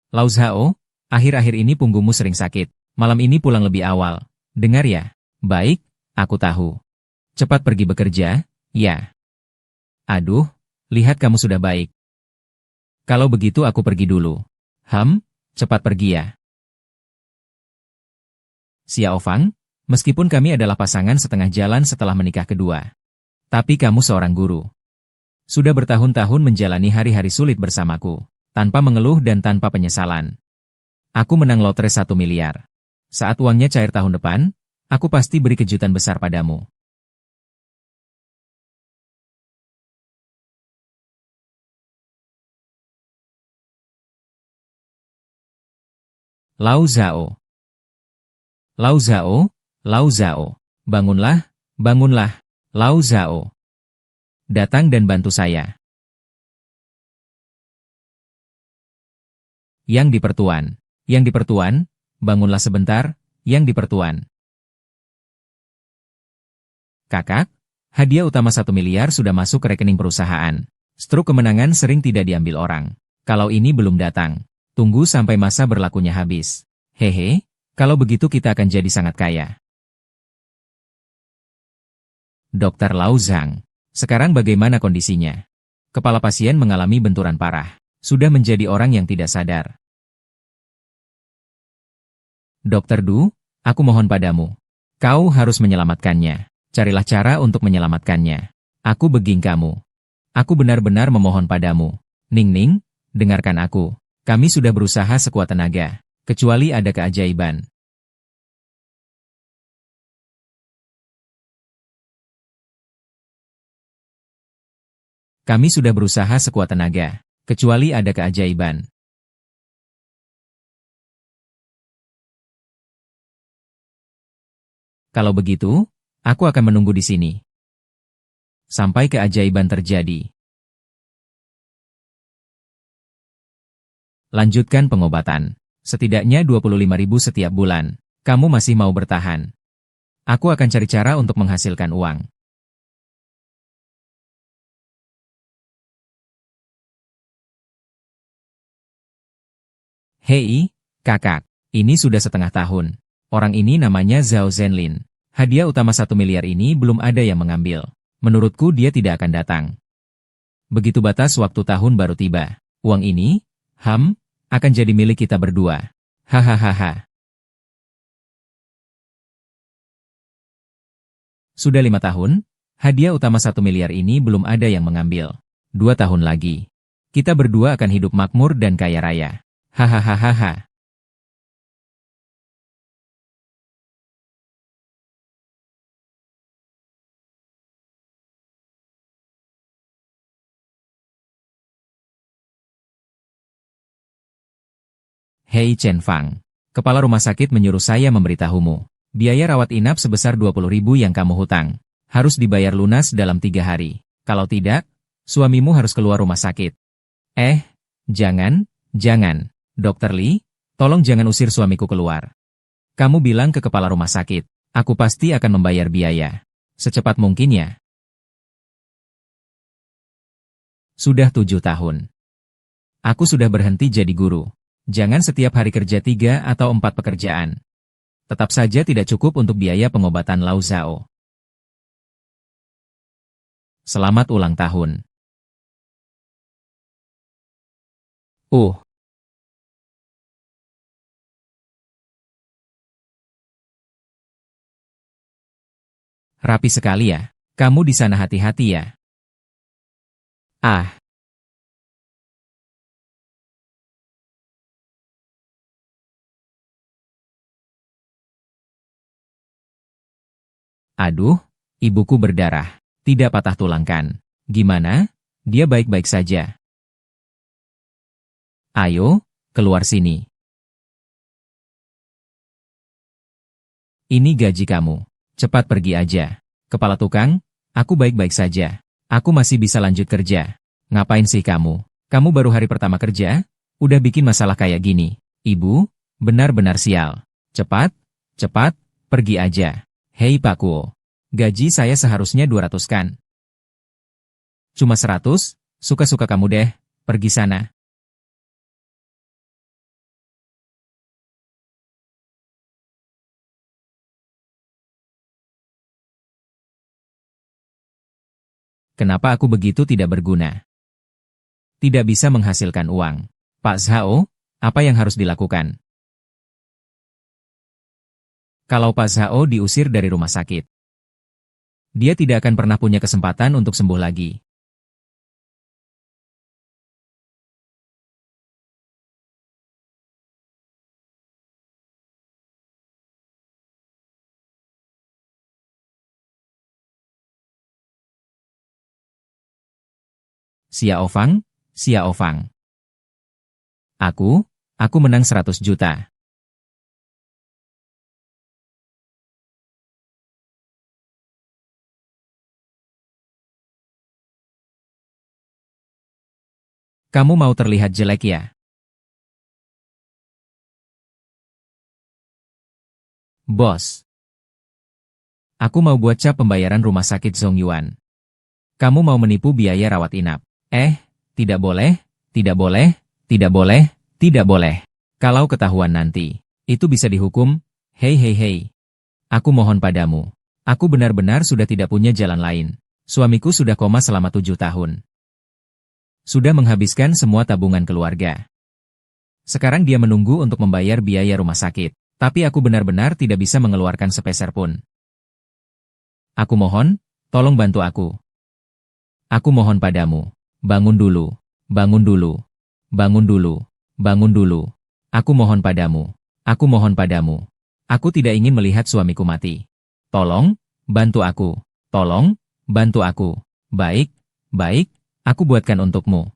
Lau Zhao, akhir-akhir ini punggungmu sering sakit. Malam ini pulang lebih awal. Dengar ya? Baik, aku tahu. Cepat pergi bekerja, ya. Aduh, lihat kamu sudah baik. Kalau begitu aku pergi dulu. Cepat pergi ya. Xiao Fang, meskipun kami adalah pasangan setengah jalan setelah menikah kedua. Tapi kamu seorang guru. Sudah bertahun-tahun menjalani hari-hari sulit bersamaku, tanpa mengeluh dan tanpa penyesalan. Aku menang lotre 1 miliar. Saat uangnya cair tahun depan, aku pasti beri kejutan besar padamu. Lau Zhao. Lau Zhao, Lau Zhao. Bangunlah, bangunlah, Lau Zhao. Datang dan bantu saya. Yang di pertuan, bangunlah sebentar, yang di pertuan. Kakak, hadiah utama 1 miliar sudah masuk ke rekening perusahaan. Struk kemenangan sering tidak diambil orang. Kalau ini belum datang, tunggu sampai masa berlakunya habis. Hehe, kalau begitu kita akan jadi sangat kaya. Dokter Lau Zhang, sekarang bagaimana kondisinya? Kepala pasien mengalami benturan parah. Sudah menjadi orang yang tidak sadar. Dokter Du, aku mohon padamu. Kau harus menyelamatkannya. Carilah cara untuk menyelamatkannya. Aku beging kamu. Aku benar-benar memohon padamu. Ning Ning, dengarkan aku. Kami sudah berusaha sekuat tenaga. Kecuali ada keajaiban. Kami sudah berusaha sekuat tenaga. Kecuali ada keajaiban. Kalau begitu, aku akan menunggu di sini. Sampai keajaiban terjadi. Lanjutkan pengobatan. Setidaknya 25.000 setiap bulan. Kamu masih mau bertahan? Aku akan cari cara untuk menghasilkan uang. Hei, kakak. Ini sudah setengah tahun. Orang ini namanya Zhao Zhenlin. Hadiah utama 1 miliar ini belum ada yang mengambil. Menurutku dia tidak akan datang. Begitu batas waktu tahun baru tiba. Uang ini, akan jadi milik kita berdua. Hahaha. Sudah 5 tahun, hadiah utama 1 miliar ini belum ada yang mengambil. 2 tahun lagi. Kita berdua akan hidup makmur dan kaya raya. Hahaha. Hei Chen Fang, kepala rumah sakit menyuruh saya memberitahumu. Biaya rawat inap sebesar 20.000 yang kamu hutang. Harus dibayar lunas dalam 3 hari. Kalau tidak, suamimu harus keluar rumah sakit. Jangan. Dokter Li, tolong jangan usir suamiku keluar. Kamu bilang ke kepala rumah sakit, aku pasti akan membayar biaya. Secepat mungkin ya. Sudah 7 tahun. Aku sudah berhenti jadi guru. Jangan setiap hari kerja 3 atau 4 pekerjaan. Tetap saja tidak cukup untuk biaya pengobatan Lau Zhao. Selamat ulang tahun. Rapi sekali ya. Kamu di sana hati-hati ya. Aduh, ibuku berdarah. Tidak patah tulang kan? Gimana? Dia baik-baik saja. Ayo, keluar sini. Ini gaji kamu. Cepat pergi aja. Kepala tukang, aku baik-baik saja. Aku masih bisa lanjut kerja. Ngapain sih kamu? Kamu baru hari pertama kerja? Udah bikin masalah kayak gini. Ibu, benar-benar sial. Cepat, pergi aja. Hei Pak Kuo, gaji saya seharusnya 200 kan? Cuma 100? Suka-suka kamu deh, pergi sana. Kenapa aku begitu tidak berguna? Tidak bisa menghasilkan uang. Pak Zhao, apa yang harus dilakukan? Kalau Pak Zhao diusir dari rumah sakit, dia tidak akan pernah punya kesempatan untuk sembuh lagi. Xiao Fang, Xiao Fang. Aku menang 100 juta. Kamu mau terlihat jelek ya? Bos. Aku mau buat cap pembayaran rumah sakit Zongyuan. Kamu mau menipu biaya rawat inap. Tidak boleh, tidak boleh, tidak boleh, tidak boleh. Kalau ketahuan nanti, itu bisa dihukum. Hei hei hei. Aku mohon padamu. Aku benar-benar sudah tidak punya jalan lain. Suamiku sudah koma selama 7 tahun. Sudah menghabiskan semua tabungan keluarga. Sekarang dia menunggu untuk membayar biaya rumah sakit. Tapi aku benar-benar tidak bisa mengeluarkan sepeser pun. Aku mohon, tolong bantu aku. Aku mohon padamu. Bangun dulu. Bangun dulu. Bangun dulu. Bangun dulu. Aku mohon padamu. Aku mohon padamu. Aku tidak ingin melihat suamiku mati. Tolong, bantu aku. Tolong, bantu aku. Baik, baik, aku buatkan untukmu.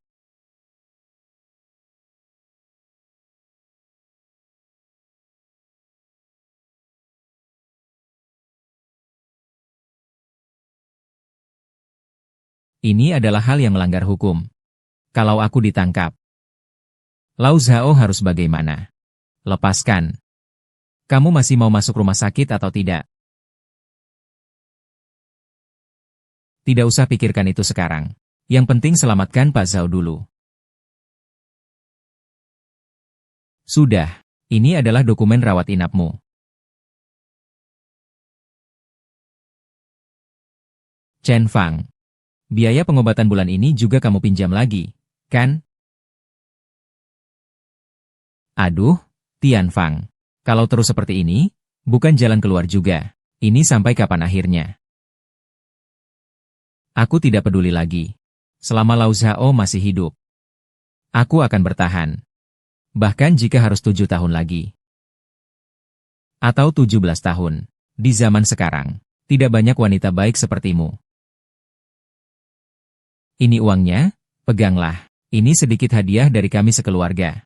Ini adalah hal yang melanggar hukum. Kalau aku ditangkap, Lau Zhao harus bagaimana? Lepaskan. Kamu masih mau masuk rumah sakit atau tidak? Tidak usah pikirkan itu sekarang. Yang penting selamatkan Pak Zhao dulu. Sudah, ini adalah dokumen rawat inapmu. Chen Fang. Biaya pengobatan bulan ini juga kamu pinjam lagi, kan? Aduh, Tian Fang. Kalau terus seperti ini, bukan jalan keluar juga. Ini sampai kapan akhirnya? Aku tidak peduli lagi. Selama Lau Zhao masih hidup, aku akan bertahan. Bahkan jika harus 7 tahun lagi. Atau 17 tahun. Di zaman sekarang, tidak banyak wanita baik sepertimu. Ini uangnya, peganglah. Ini sedikit hadiah dari kami sekeluarga.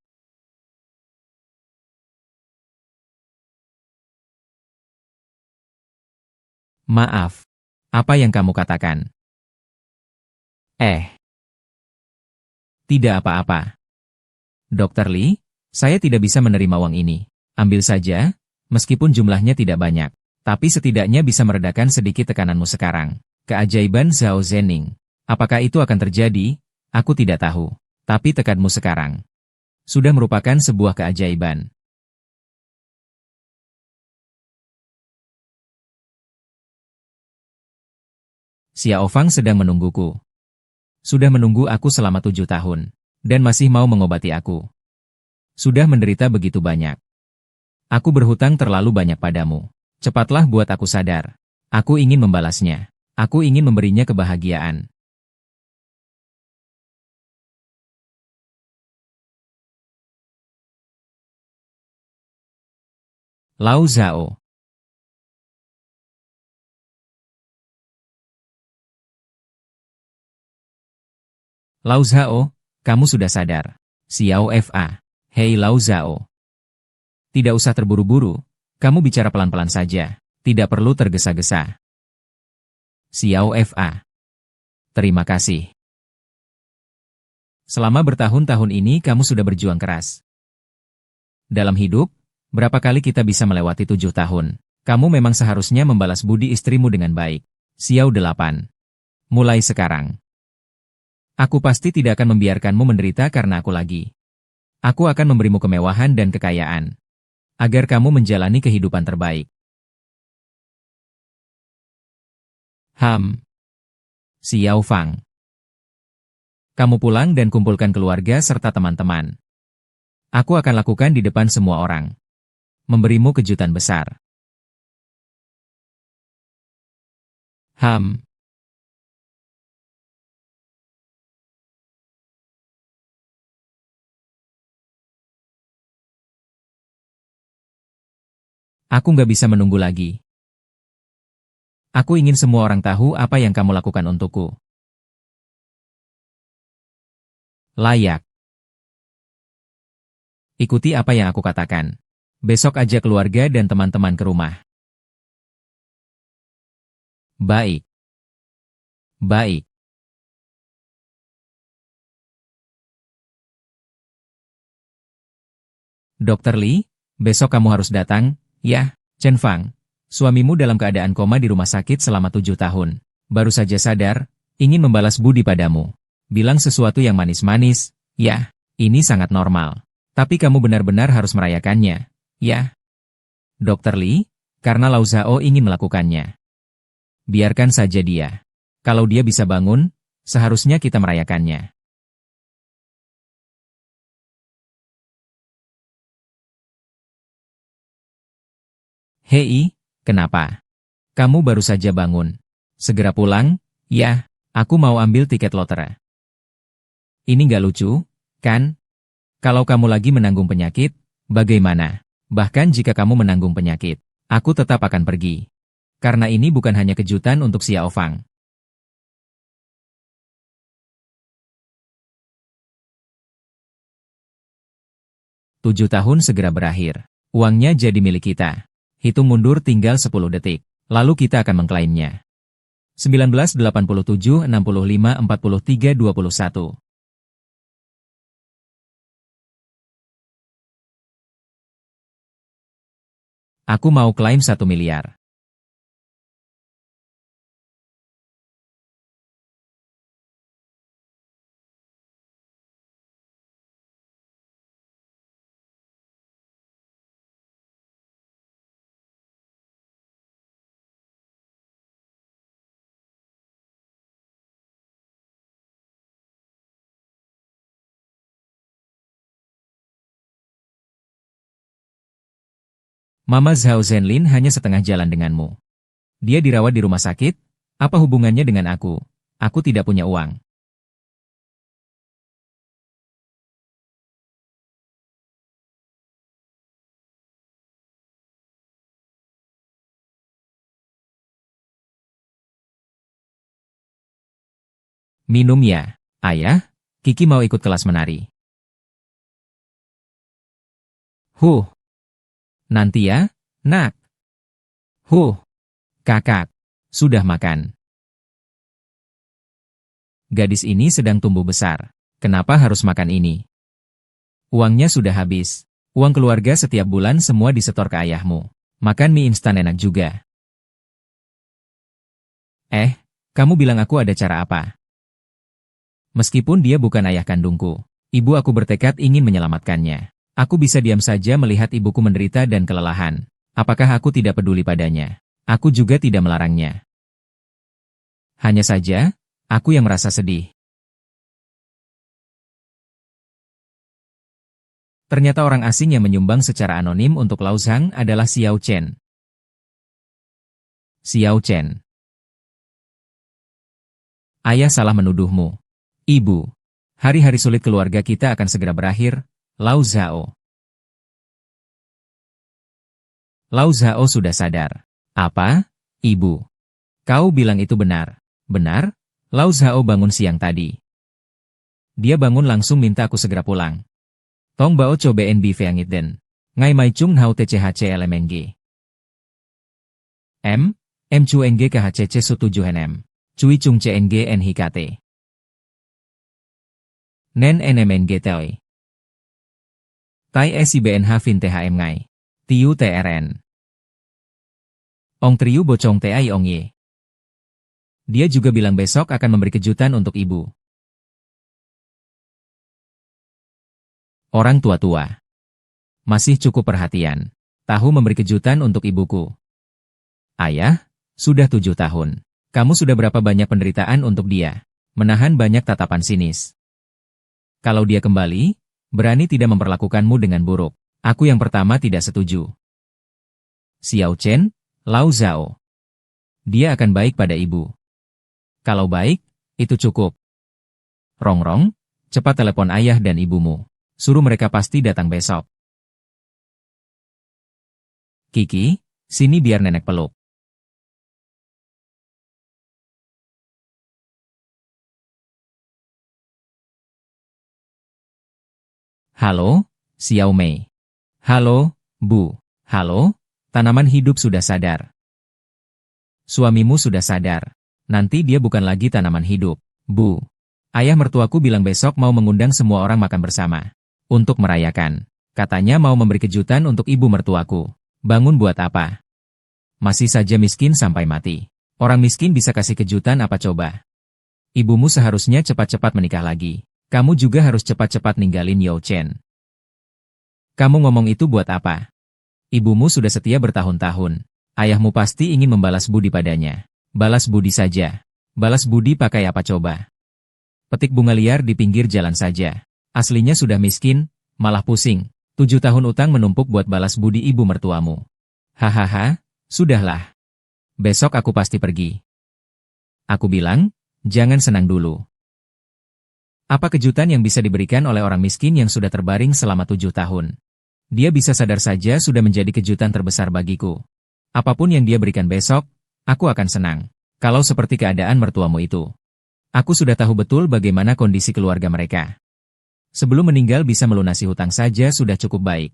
Maaf. Apa yang kamu katakan? Tidak apa-apa. Dokter Lee, saya tidak bisa menerima uang ini. Ambil saja, meskipun jumlahnya tidak banyak. Tapi setidaknya bisa meredakan sedikit tekananmu sekarang. Keajaiban Zhao Zhenning. Apakah itu akan terjadi? Aku tidak tahu. Tapi tekadmu sekarang sudah merupakan sebuah keajaiban. Xiao Fang sedang menungguku. Sudah menunggu aku selama 7 tahun. Dan masih mau mengobati aku. Sudah menderita begitu banyak. Aku berhutang terlalu banyak padamu. Cepatlah buat aku sadar. Aku ingin membalasnya. Aku ingin memberinya kebahagiaan. Lau Zhao. Lau Zhao, kamu sudah sadar. Xiao Fa. Hei Lau Zhao. Tidak usah terburu-buru. Kamu bicara pelan-pelan saja. Tidak perlu tergesa-gesa. Xiao Fa. Terima kasih. Selama bertahun-tahun ini kamu sudah berjuang keras. Dalam hidup, berapa kali kita bisa melewati 7 tahun? Kamu memang seharusnya membalas budi istrimu dengan baik. Xiao 8. Mulai sekarang. Aku pasti tidak akan membiarkanmu menderita karena aku lagi. Aku akan memberimu kemewahan dan kekayaan. Agar kamu menjalani kehidupan terbaik. Xiao Fang. Kamu pulang dan kumpulkan keluarga serta teman-teman. Aku akan lakukan di depan semua orang. Memberimu kejutan besar. Aku nggak bisa menunggu lagi. Aku ingin semua orang tahu apa yang kamu lakukan untukku. Layak. Ikuti apa yang aku katakan. Besok ajak keluarga dan teman-teman ke rumah. Baik. Baik. Dokter Li, besok kamu harus datang, ya, Chen Fang. Suamimu dalam keadaan koma di rumah sakit selama 7 tahun. Baru saja sadar, ingin membalas budi padamu. Bilang sesuatu yang manis-manis, ya, ini sangat normal. Tapi kamu benar-benar harus merayakannya, ya. Dokter Li, karena Lao Zhao ingin melakukannya. Biarkan saja dia. Kalau dia bisa bangun, seharusnya kita merayakannya. Hei, kenapa? Kamu baru saja bangun. Segera pulang, ya, aku mau ambil tiket lotre. Ini nggak lucu, kan? Kalau kamu lagi menanggung penyakit, bagaimana? Bahkan jika kamu menanggung penyakit, aku tetap akan pergi. Karena ini bukan hanya kejutan untuk Xiao Fang. 7 tahun segera berakhir. Uangnya jadi milik kita. Hitung mundur tinggal 10 detik. Lalu kita akan mengklaimnya. 1987 65 43 21. Aku mau klaim 1 miliar. Mama Zhao Zhenlin hanya setengah jalan denganmu. Dia dirawat di rumah sakit? Apa hubungannya dengan aku? Aku tidak punya uang. Minum ya, ayah. Kiki mau ikut kelas menari. Nanti ya, nak. Kakak. Sudah makan. Gadis ini sedang tumbuh besar. Kenapa harus makan ini? Uangnya sudah habis. Uang keluarga setiap bulan semua disetor ke ayahmu. Makan mie instan enak juga. Kamu bilang aku ada cara apa? Meskipun dia bukan ayah kandungku, ibu aku bertekad ingin menyelamatkannya. Aku bisa diam saja melihat ibuku menderita dan kelelahan. Apakah aku tidak peduli padanya? Aku juga tidak melarangnya. Hanya saja, aku yang merasa sedih. Ternyata orang asing yang menyumbang secara anonim untuk Lao Zhang adalah Xiao Chen. Xiao Chen. Ayah salah menuduhmu. Ibu. Hari-hari sulit keluarga kita akan segera berakhir, Lao Zhao. Lao Zhao sudah sadar. Apa? Ibu. Kau bilang itu benar. Benar? Lao Zhao bangun siang tadi. Dia bangun langsung minta aku segera pulang. Tong bao cobain bi feangit den. Ngai mai chung hau tchc lmng. Chu ng khcc su 7 nm. Cui chung cng nhkt. Nen nmng toy. Tai sibnh fin thm ngai. Tiu trn. Ong triu bocong tai ong ye. Dia juga bilang besok akan memberi kejutan untuk ibu. Orang tua-tua. Masih cukup perhatian. Tahu memberi kejutan untuk ibuku. Ayah, sudah 7 tahun. Kamu sudah berapa banyak penderitaan untuk dia. Menahan banyak tatapan sinis. Kalau dia kembali, berani tidak memperlakukanmu dengan buruk. Aku yang pertama tidak setuju. Xiao Chen, Lao Zhao. Dia akan baik pada ibu. Kalau baik, itu cukup. Rongrong, cepat telepon ayah dan ibumu. Suruh mereka pasti datang besok. Kiki, sini biar nenek peluk. Halo, Xiao Mei. Halo, Bu. Halo, tanaman hidup sudah sadar. Suamimu sudah sadar. Nanti dia bukan lagi tanaman hidup. Bu. Ayah mertuaku bilang besok mau mengundang semua orang makan bersama. Untuk merayakan. Katanya mau memberi kejutan untuk ibu mertuaku. Bangun buat apa? Masih saja miskin sampai mati. Orang miskin bisa kasih kejutan apa coba? Ibumu seharusnya cepat-cepat menikah lagi. Kamu juga harus cepat-cepat ninggalin Yao Chen. Kamu ngomong itu buat apa? Ibumu sudah setia bertahun-tahun. Ayahmu pasti ingin membalas budi padanya. Balas budi saja. Balas budi pakai apa coba? Petik bunga liar di pinggir jalan saja. Aslinya sudah miskin, malah pusing. 7 tahun utang menumpuk buat balas budi ibu mertuamu. Hahaha, sudahlah. Besok aku pasti pergi. Aku bilang, jangan senang dulu. Apa kejutan yang bisa diberikan oleh orang miskin yang sudah terbaring selama 7 tahun? Dia bisa sadar saja sudah menjadi kejutan terbesar bagiku. Apapun yang dia berikan besok, aku akan senang. Kalau seperti keadaan mertuamu itu. Aku sudah tahu betul bagaimana kondisi keluarga mereka. Sebelum meninggal bisa melunasi hutang saja sudah cukup baik.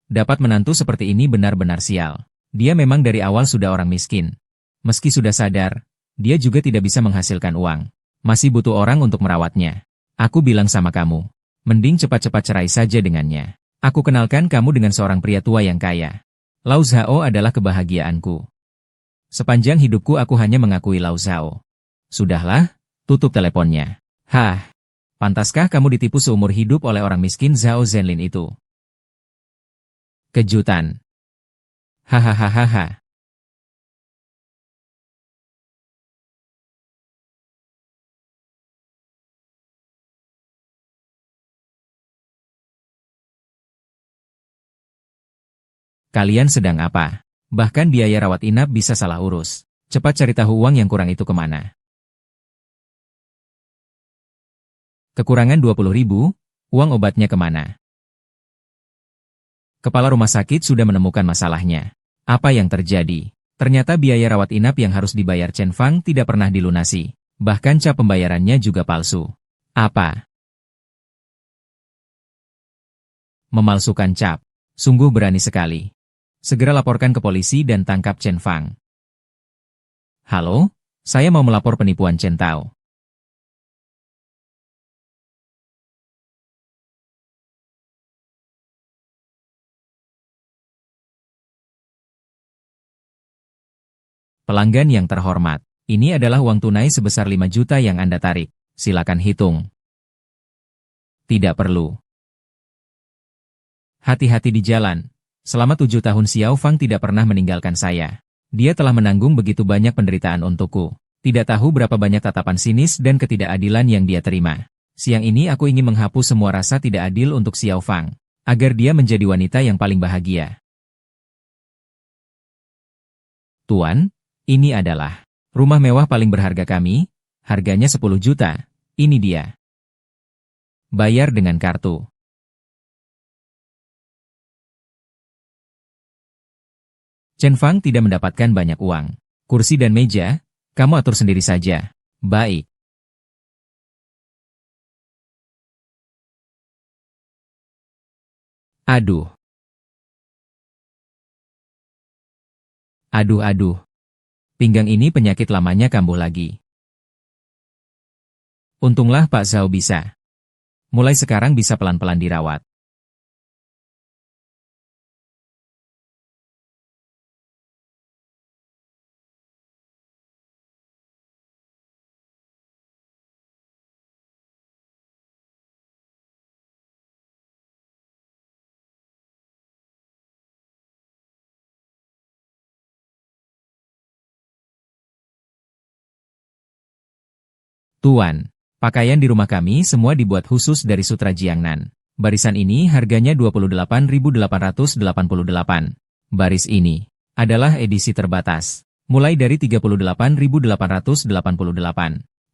Dapat menantu seperti ini benar-benar sial. Dia memang dari awal sudah orang miskin. Meski sudah sadar, dia juga tidak bisa menghasilkan uang. Masih butuh orang untuk merawatnya. Aku bilang sama kamu, mending cepat-cepat cerai saja dengannya. Aku kenalkan kamu dengan seorang pria tua yang kaya. Lao Zhao adalah kebahagiaanku. Sepanjang hidupku aku hanya mengakui Lao Zhao. Sudahlah, tutup teleponnya. Hah, pantaskah kamu ditipu seumur hidup oleh orang miskin Zhao Zhenlin itu? Kejutan. Hahaha. Kalian sedang apa? Bahkan biaya rawat inap bisa salah urus. Cepat cari tahu uang yang kurang itu kemana. Kekurangan 20.000, uang obatnya kemana? Kepala rumah sakit sudah menemukan masalahnya. Apa yang terjadi? Ternyata biaya rawat inap yang harus dibayar Chen Fang tidak pernah dilunasi. Bahkan cap pembayarannya juga palsu. Apa? Memalsukan cap. Sungguh berani sekali. Segera laporkan ke polisi dan tangkap Chen Fang. Halo, saya mau melapor penipuan Chen Tao. Pelanggan yang terhormat, ini adalah uang tunai sebesar 5 juta yang Anda tarik. Silakan hitung. Tidak perlu. Hati-hati di jalan. Selama 7 tahun Xiao Fang tidak pernah meninggalkan saya. Dia telah menanggung begitu banyak penderitaan untukku. Tidak tahu berapa banyak tatapan sinis dan ketidakadilan yang dia terima. Siang ini aku ingin menghapus semua rasa tidak adil untuk Xiao Fang. Agar dia menjadi wanita yang paling bahagia. Tuan, ini adalah rumah mewah paling berharga kami. Harganya 10 juta. Ini dia. Bayar dengan kartu. Chen Fang tidak mendapatkan banyak uang. Kursi dan meja, kamu atur sendiri saja. Baik. Aduh. Aduh. Pinggang ini penyakit lamanya kambuh lagi. Untunglah Pak Zhao bisa. Mulai sekarang bisa pelan-pelan dirawat. Tuan, pakaian di rumah kami semua dibuat khusus dari sutra Jiangnan. Barisan ini harganya 28.888. Baris ini adalah edisi terbatas, mulai dari 38.888.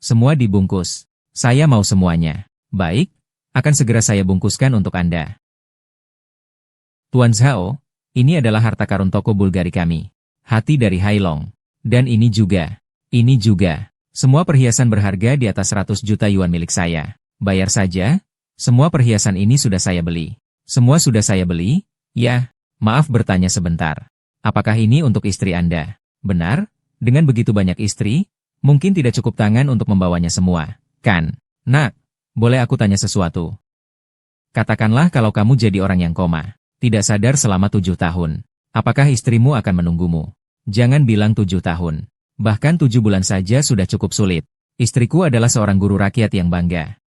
Semua dibungkus. Saya mau semuanya. Baik, akan segera saya bungkuskan untuk Anda. Tuan Zhao, ini adalah harta karun toko Bulgari kami. Hati dari Hailong. Dan ini juga. Ini juga. Semua perhiasan berharga di atas 100 juta yuan milik saya. Bayar saja. Semua perhiasan ini sudah saya beli. Semua sudah saya beli? Ya. Maaf bertanya sebentar. Apakah ini untuk istri Anda? Benar? Dengan begitu banyak istri, mungkin tidak cukup tangan untuk membawanya semua. Kan? Nak, boleh aku tanya sesuatu? Katakanlah kalau kamu jadi orang yang koma. Tidak sadar selama 7 tahun. Apakah istrimu akan menunggumu? Jangan bilang 7 tahun. Bahkan 7 bulan saja sudah cukup sulit. Istriku adalah seorang guru rakyat yang bangga.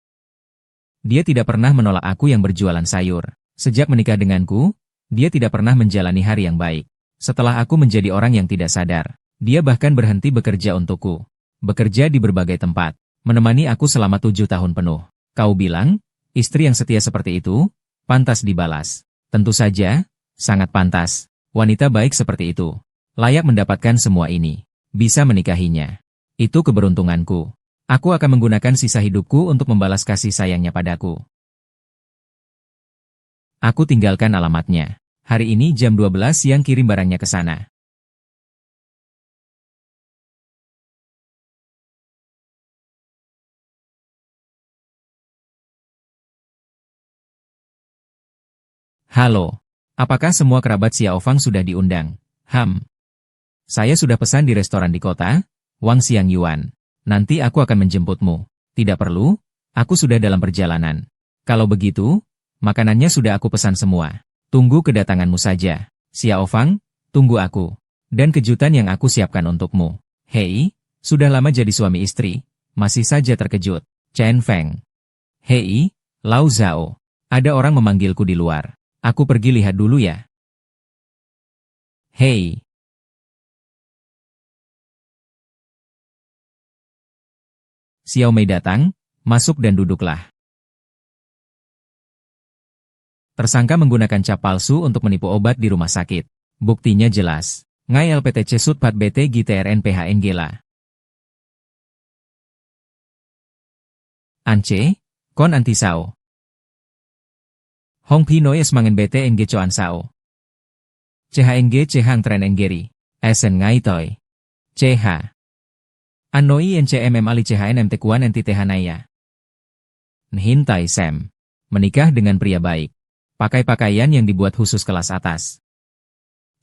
Dia tidak pernah menolak aku yang berjualan sayur. Sejak menikah denganku, dia tidak pernah menjalani hari yang baik. Setelah aku menjadi orang yang tidak sadar, dia bahkan berhenti bekerja untukku. Bekerja di berbagai tempat. Menemani aku selama 7 tahun penuh. Kau bilang, istri yang setia seperti itu, pantas dibalas. Tentu saja, sangat pantas. Wanita baik seperti itu. Layak mendapatkan semua ini. Bisa menikahinya. Itu keberuntunganku. Aku akan menggunakan sisa hidupku untuk membalas kasih sayangnya padaku. Aku tinggalkan alamatnya. Hari ini jam 12 siang kirim barangnya ke sana. Halo. Apakah semua kerabat Xiao Fang sudah diundang? Saya sudah pesan di restoran di kota, Wang Xiang Yuan. Nanti aku akan menjemputmu. Tidak perlu, aku sudah dalam perjalanan. Kalau begitu, makanannya sudah aku pesan semua. Tunggu kedatanganmu saja. Xiao Fang, tunggu aku. Dan kejutan yang aku siapkan untukmu. Hei, sudah lama jadi suami istri, masih saja terkejut. Chen Feng. Hei, Lao Zhao. Ada orang memanggilku di luar. Aku pergi lihat dulu ya. Hei. Xiao Mei datang, masuk dan duduklah. Tersangka menggunakan cap palsu untuk menipu obat di rumah sakit. Buktinya jelas. Ngai LPTC Sudpat BT GTRN PHN Gela. Ance, Kon Antisao. Hong Pinoy Esmangen BT NG Choan Sao. CHNG Chehang Tren Enggeri. Esen Ngai Toy. CH. Anoi NCMM Ali CHN MT Kuan NT Tehanaya. Nhintai Sam. Menikah dengan pria baik. Pakai pakaian yang dibuat khusus kelas atas.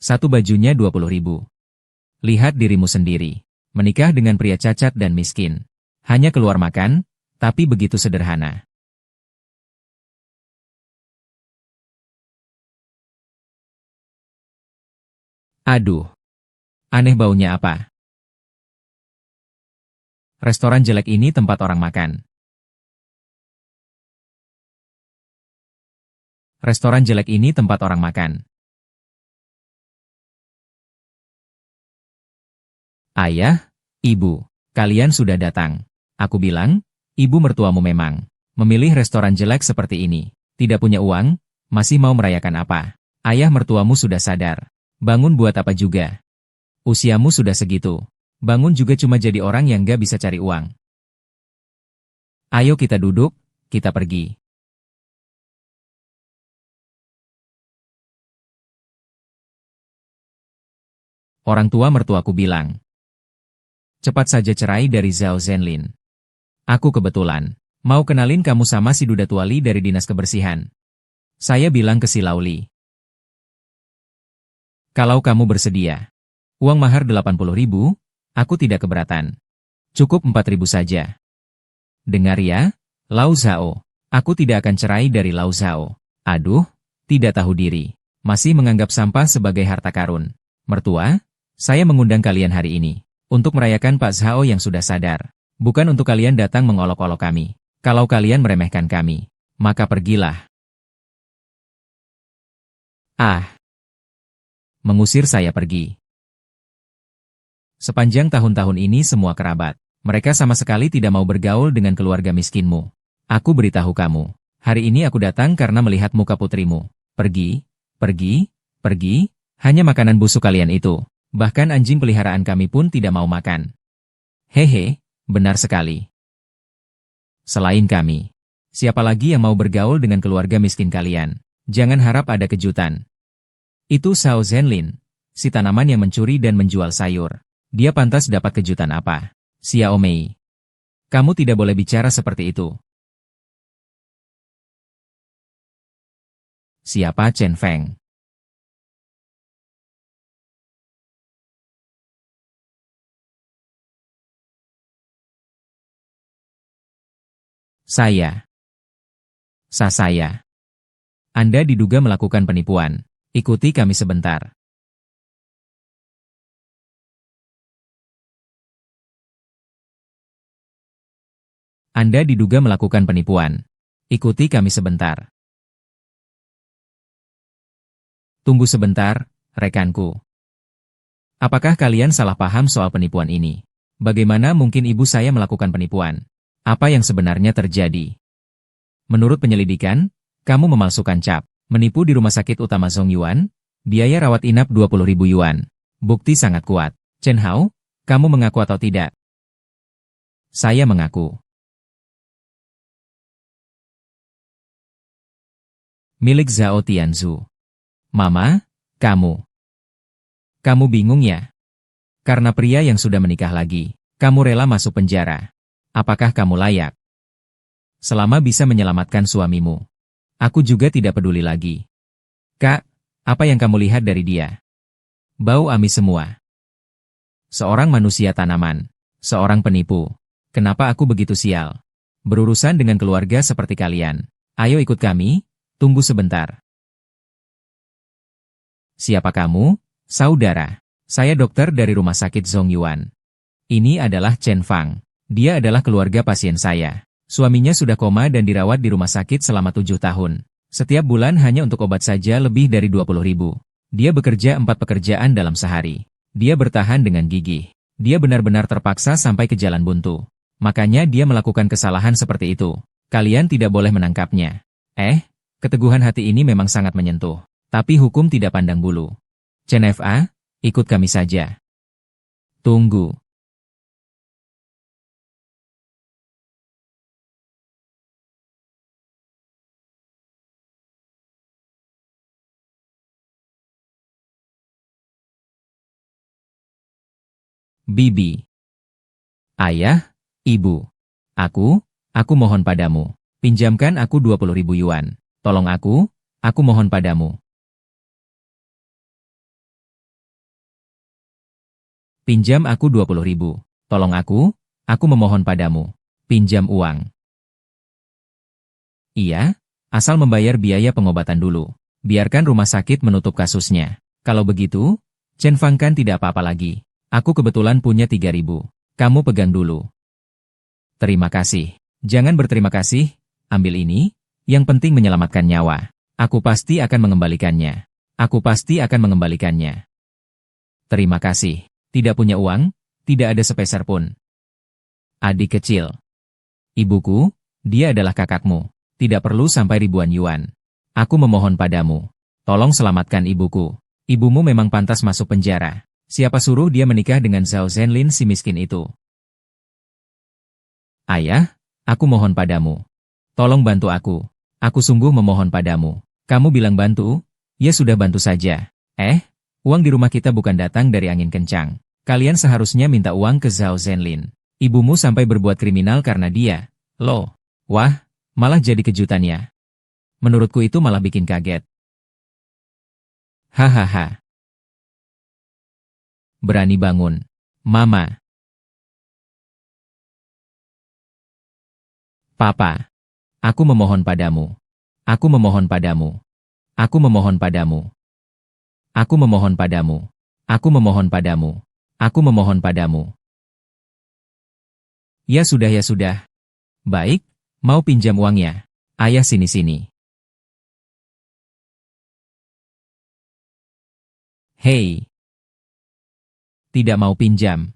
Satu bajunya 20.000. Lihat dirimu sendiri. Menikah dengan pria cacat dan miskin. Hanya keluar makan, tapi begitu sederhana. Aduh. Aneh baunya apa? Restoran jelek ini tempat orang makan. Restoran jelek ini tempat orang makan. Ayah, ibu, kalian sudah datang. Aku bilang, ibu mertuamu memang memilih restoran jelek seperti ini. Tidak punya uang, masih mau merayakan apa? Ayah mertuamu sudah sadar. Bangun buat apa juga? Usiamu sudah segitu. Bangun juga cuma jadi orang yang gak bisa cari uang. Ayo kita duduk, kita pergi. Orang tua mertuaku bilang. Cepat saja cerai dari Zhao Zhenlin. Aku kebetulan mau kenalin kamu sama si Duda Tuali dari Dinas Kebersihan. Saya bilang ke si Lauli. Kalau kamu bersedia. Uang mahar 80.000, aku tidak keberatan. Cukup 4.000 saja. Dengar ya, Lao Zhao. Aku tidak akan cerai dari Lao Zhao. Aduh, tidak tahu diri. Masih menganggap sampah sebagai harta karun. Mertua, saya mengundang kalian hari ini. Untuk merayakan Pak Zhao yang sudah sadar. Bukan untuk kalian datang mengolok-olok kami. Kalau kalian meremehkan kami, maka pergilah. Mengusir saya pergi. Sepanjang tahun-tahun ini semua kerabat, Mereka sama sekali tidak mau bergaul dengan keluarga miskinmu. Aku beritahu kamu, hari ini aku datang karena melihat muka putrimu. Pergi, pergi, pergi, hanya makanan busuk kalian itu. Bahkan anjing peliharaan kami pun tidak mau makan. Hehe, benar sekali. Selain kami, siapa lagi yang mau bergaul dengan keluarga miskin kalian? Jangan harap ada kejutan. Itu Xiao Zhenlin, si tanaman yang mencuri dan menjual sayur. Dia pantas dapat kejutan apa? Xiao Mei. Kamu tidak boleh bicara seperti itu. Siapa Chen Feng? Saya. Saya. Anda diduga melakukan penipuan. Ikuti kami sebentar. Anda diduga melakukan penipuan. Ikuti kami sebentar. Tunggu sebentar, rekanku. Apakah kalian salah paham soal penipuan ini? Bagaimana mungkin ibu saya melakukan penipuan? Apa yang sebenarnya terjadi? Menurut penyelidikan, kamu memalsukan cap, menipu di rumah sakit utama Zongyuan, biaya rawat inap 20.000 yuan. Bukti sangat kuat. Chen Hao, kamu mengaku atau tidak? Saya mengaku. Milik Zhao Tianzu. Mama, kamu. Kamu bingung ya? Karena pria yang sudah menikah lagi, kamu rela masuk penjara. Apakah kamu layak? Selama bisa menyelamatkan suamimu. Aku juga tidak peduli lagi. Kak, apa yang kamu lihat dari dia? Bau amis semua. Seorang manusia tanaman. Seorang penipu. Kenapa aku begitu sial? Berurusan dengan keluarga seperti kalian. Ayo ikut kami, tunggu sebentar. Siapa kamu? Saudara. Saya dokter dari rumah sakit Zongyuan. Ini adalah Chen Fang. Dia adalah keluarga pasien saya. Suaminya sudah koma dan dirawat di rumah sakit selama 7 tahun. Setiap bulan hanya untuk obat saja lebih dari 20.000. Dia bekerja 4 pekerjaan dalam sehari. Dia bertahan dengan gigih. Dia benar-benar terpaksa sampai ke jalan buntu. Makanya dia melakukan kesalahan seperti itu. Kalian tidak boleh menangkapnya. Keteguhan hati ini memang sangat menyentuh. Tapi hukum tidak pandang bulu. Chen Fa, ikut kami saja. Tunggu. Bibi. Ayah, ibu. Aku mohon padamu. Pinjamkan aku 20.000 yuan. Tolong aku mohon padamu. Pinjam aku 20.000. Tolong aku memohon padamu. Pinjam uang. Iya, asal membayar biaya pengobatan dulu. Biarkan rumah sakit menutup kasusnya. Kalau begitu, Chen Fang kan tidak apa-apa lagi. Aku kebetulan punya 3.000. Kamu pegang dulu. Terima kasih. Jangan berterima kasih, ambil ini. Yang penting menyelamatkan nyawa. Aku pasti akan mengembalikannya. Aku pasti akan mengembalikannya. Terima kasih. Tidak punya uang, tidak ada sepeser pun. Adik kecil. Ibuku, dia adalah kakakmu. Tidak perlu sampai ribuan yuan. Aku memohon padamu. Tolong selamatkan ibuku. Ibumu memang pantas masuk penjara. Siapa suruh dia menikah dengan Zhao Zhenlin si miskin itu? Ayah, aku mohon padamu. Tolong bantu aku. Aku sungguh memohon padamu. Kamu bilang bantu? Ya sudah bantu saja. Uang di rumah kita bukan datang dari angin kencang. Kalian seharusnya minta uang ke Zhao Zhenlin. Ibumu sampai berbuat kriminal karena dia. Loh. Wah, malah jadi kejutannya. Menurutku itu malah bikin kaget. Hahaha. Berani bangun. Mama. Papa. Aku memohon padamu. Aku memohon padamu. Aku memohon padamu. Aku memohon padamu. Aku memohon padamu. Aku memohon padamu. Ya sudah ya sudah. Baik, mau pinjam uangnya. Ayah sini-sini. Hei. Tidak mau pinjam.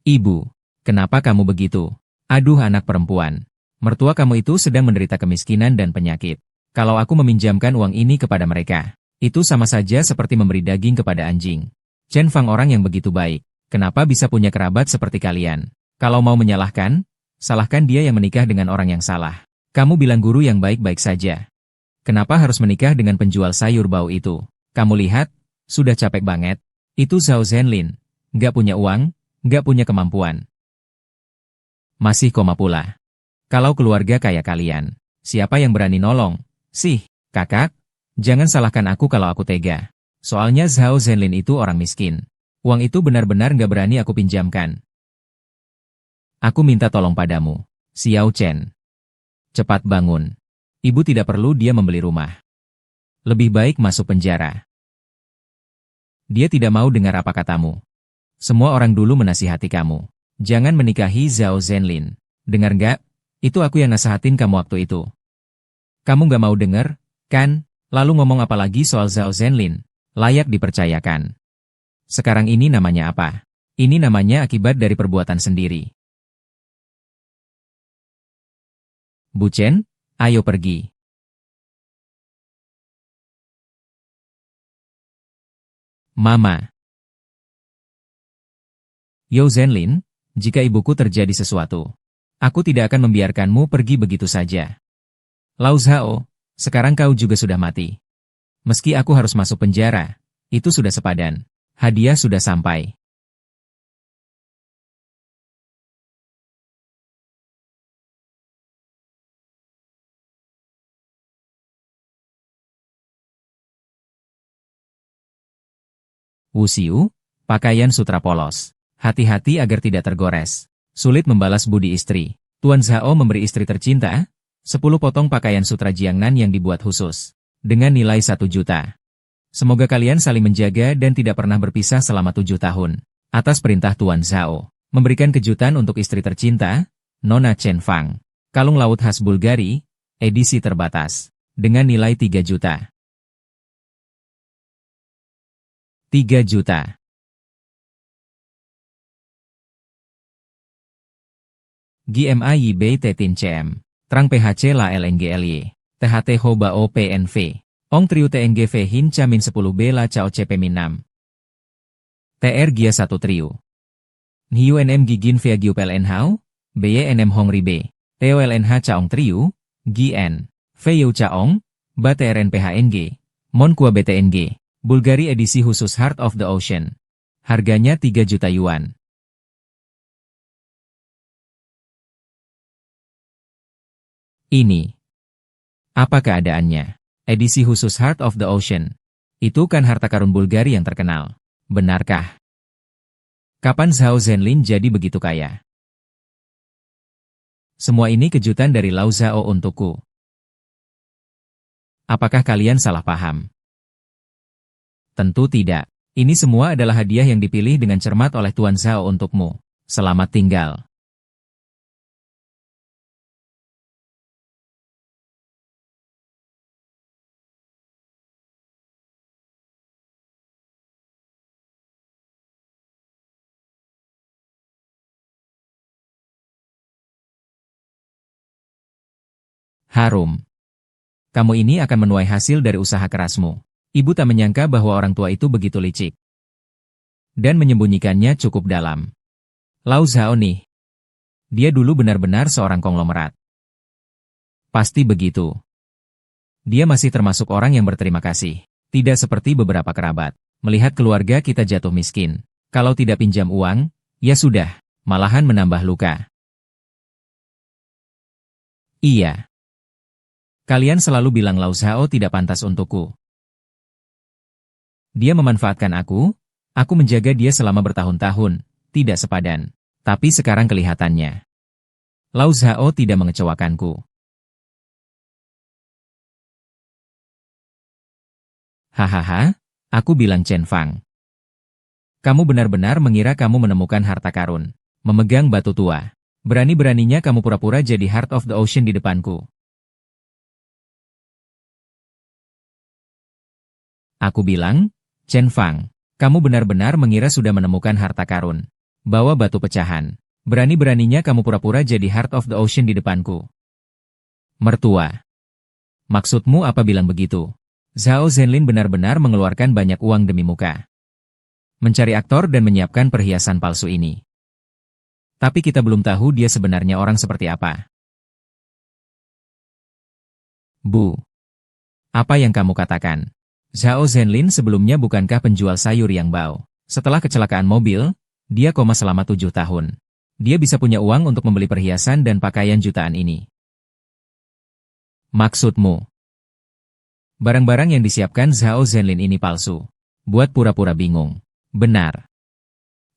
Ibu, kenapa kamu begitu? Aduh anak perempuan. Mertua kamu itu sedang menderita kemiskinan dan penyakit. Kalau aku meminjamkan uang ini kepada mereka, itu sama saja seperti memberi daging kepada anjing. Chen Fang orang yang begitu baik. Kenapa bisa punya kerabat seperti kalian? Kalau mau menyalahkan, salahkan dia yang menikah dengan orang yang salah. Kamu bilang guru yang baik-baik saja. Kenapa harus menikah dengan penjual sayur bau itu? Kamu lihat, sudah capek banget. Itu Zhao Zhenlin. Nggak punya uang, nggak punya kemampuan. Masih koma pula. Kalau keluarga kaya kalian, siapa yang berani nolong? Sih, kakak, jangan salahkan aku kalau aku tega. Soalnya Zhao Zhenlin itu orang miskin. Uang itu benar-benar nggak berani aku pinjamkan. Aku minta tolong padamu, Xiao Chen. Cepat bangun. Ibu tidak perlu dia membeli rumah. Lebih baik masuk penjara. Dia tidak mau dengar apa katamu. Semua orang dulu menasihati kamu. Jangan menikahi Zhao Zhenlin. Dengar nggak? Itu aku yang nasehatin kamu waktu itu. Kamu nggak mau dengar, kan? Lalu ngomong apa lagi soal Zhao Zhenlin? Layak dipercayakan. Sekarang ini namanya apa? Ini namanya akibat dari perbuatan sendiri. Bu Chen, ayo pergi. Mama. Yo Zhenlin, jika ibuku terjadi sesuatu, aku tidak akan membiarkanmu pergi begitu saja. Lao Zhao, sekarang kau juga sudah mati. Meski aku harus masuk penjara, itu sudah sepadan. Hadiah sudah sampai. Wuxiu, pakaian sutra polos. Hati-hati agar tidak tergores. Sulit membalas budi istri. Tuan Zhao memberi istri tercinta 10 potong pakaian sutra Jiangnan yang dibuat khusus. Dengan nilai 1 juta. Semoga kalian saling menjaga dan tidak pernah berpisah selama 7 tahun. Atas perintah Tuan Zhao. Memberikan kejutan untuk istri tercinta, Nona Chen Fang. Kalung laut khas Bulgari, edisi terbatas. Dengan nilai 3 juta. 3 juta. GMA YB Tetin CM. Trang PHC La LNGLY. THT Hoba OPNV. Ong Triu TNGV Hin Camin 10B La Cao CP Min 6. TR Gia 1 Triu. Hiu NM Gigin Via Giup LNHau. BYNM Hong Ribe. Teo LNH Caong Triu. GN. Veu Caong. Ba TRN PHNG. Mon Kua BTNG. Bulgari edisi khusus Heart of the Ocean. Harganya 3 juta yuan. Ini. Apa keadaannya? Edisi khusus Heart of the Ocean. Itu kan harta karun Bulgari yang terkenal. Benarkah? Kapan Zhao Zhenlin jadi begitu kaya? Semua ini kejutan dari Lao Zhao untukku. Apakah kalian salah paham? Tentu tidak. Ini semua adalah hadiah yang dipilih dengan cermat oleh Tuan Zhao untukmu. Selamat tinggal. Harum. Kamu ini akan menuai hasil dari usaha kerasmu. Ibu tak menyangka bahwa orang tua itu begitu licik. Dan menyembunyikannya cukup dalam. Lao Zhao nih. Dia dulu benar-benar seorang konglomerat. Pasti begitu. Dia masih termasuk orang yang berterima kasih. Tidak seperti beberapa kerabat. Melihat keluarga kita jatuh miskin. Kalau tidak pinjam uang, ya sudah. Malahan menambah luka. Iya. Kalian selalu bilang Lao Zhao tidak pantas untukku. Dia memanfaatkan aku menjaga dia selama bertahun-tahun, tidak sepadan. Tapi sekarang kelihatannya. Lao Zhao tidak mengecewakanku. Hahaha, aku bilang Chen Fang. Kamu benar-benar mengira kamu menemukan harta karun. Memegang batu tua. Berani-beraninya kamu pura-pura jadi Heart of the Ocean di depanku. Aku bilang, Chen Fang, kamu benar-benar mengira sudah menemukan harta karun. Bawa batu pecahan. Berani-beraninya kamu pura-pura jadi Heart of the Ocean di depanku. Mertua. Maksudmu apa bilang begitu? Zhao Zhenlin benar-benar mengeluarkan banyak uang demi muka. Mencari aktor dan menyiapkan perhiasan palsu ini. Tapi kita belum tahu dia sebenarnya orang seperti apa. Bu. Apa yang kamu katakan? Zhao Zhenlin sebelumnya bukankah penjual sayur yang bau? Setelah kecelakaan mobil, dia koma selama 7 tahun. Dia bisa punya uang untuk membeli perhiasan dan pakaian jutaan ini. Maksudmu? Barang-barang yang disiapkan Zhao Zhenlin ini palsu. Buat pura-pura bingung. Benar.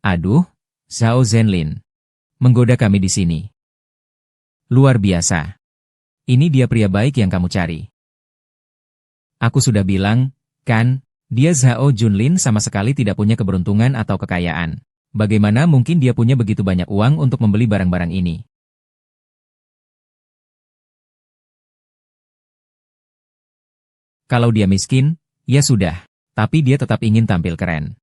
Aduh, Zhao Zhenlin. Menggoda kami di sini. Luar biasa. Ini dia pria baik yang kamu cari. Aku sudah bilang, kan, dia Zhao Junlin sama sekali tidak punya keberuntungan atau kekayaan. Bagaimana mungkin dia punya begitu banyak uang untuk membeli barang-barang ini? Kalau dia miskin, ya sudah. Tapi dia tetap ingin tampil keren.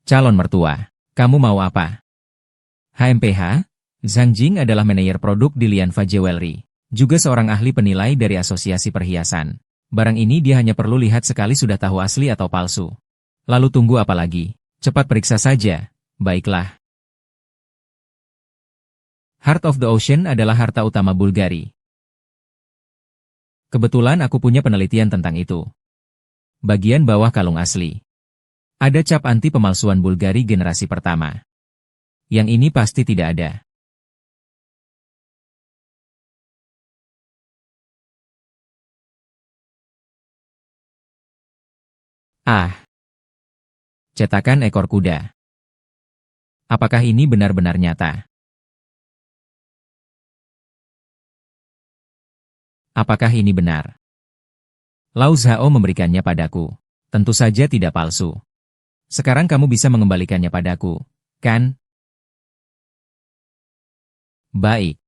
Calon mertua. Kamu mau apa? HMPH, Zhang Jing adalah manajer produk di Lianfa Jewelry. Juga seorang ahli penilai dari asosiasi perhiasan. Barang ini dia hanya perlu lihat sekali sudah tahu asli atau palsu. Lalu tunggu apa lagi? Cepat periksa saja. Baiklah. Heart of the Ocean adalah harta utama Bulgari. Kebetulan aku punya penelitian tentang itu. Bagian bawah kalung asli. Ada cap anti pemalsuan Bulgari generasi pertama. Yang ini pasti tidak ada. Cetakan ekor kuda. Apakah ini benar-benar nyata? Apakah ini benar? Lau Zhao memberikannya padaku. Tentu saja tidak palsu. Sekarang kamu bisa mengembalikannya padaku, kan? Baik.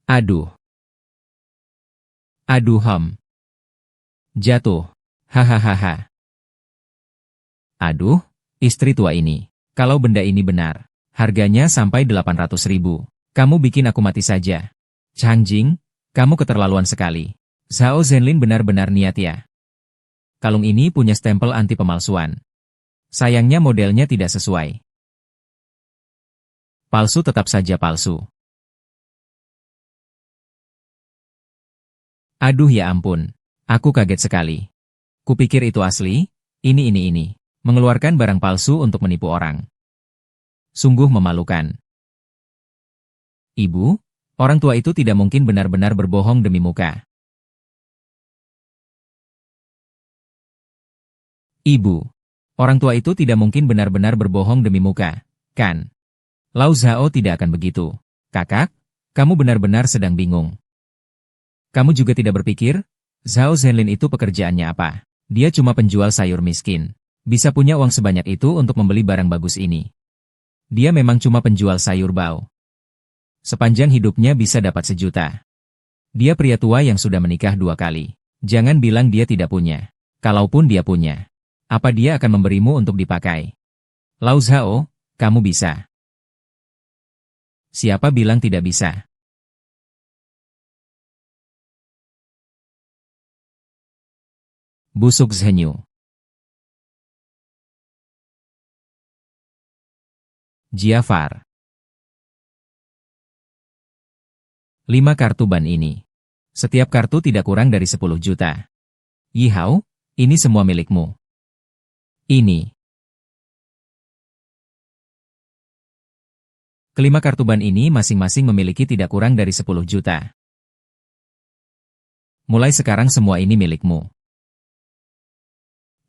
Aduh. Jatuh. Hahaha. Aduh, istri tua ini. Kalau benda ini benar, harganya sampai 800.000. Kamu bikin aku mati saja. Chang Jing, kamu keterlaluan sekali. Zhao Zhenlin benar-benar niat ya. Kalung ini punya stempel anti pemalsuan. Sayangnya modelnya tidak sesuai. Palsu tetap saja palsu. Aduh ya ampun, aku kaget sekali. Kupikir itu asli, ini. Mengeluarkan barang palsu untuk menipu orang. Sungguh memalukan. Ibu, orang tua itu tidak mungkin benar-benar berbohong demi muka. Ibu, orang tua itu tidak mungkin benar-benar berbohong demi muka, kan? Lau Zhao tidak akan begitu. Kakak, kamu benar-benar sedang bingung. Kamu juga tidak berpikir, Zhao Zhenlin itu pekerjaannya apa? Dia cuma penjual sayur miskin. Bisa punya uang sebanyak itu untuk membeli barang bagus ini. Dia memang cuma penjual sayur bau. Sepanjang hidupnya bisa dapat 1 juta. Dia pria tua yang sudah menikah 2 kali. Jangan bilang dia tidak punya. Kalaupun dia punya, apa dia akan memberimu untuk dipakai? Lau Zhao, kamu bisa. Siapa bilang tidak bisa? Busuk Zhenyu. Jiafar. 5 kartu ban ini. Setiap kartu tidak kurang dari 10 juta. Yihao, ini semua milikmu. Ini. Kelima kartu ban ini masing-masing memiliki tidak kurang dari 10 juta. Mulai sekarang semua ini milikmu.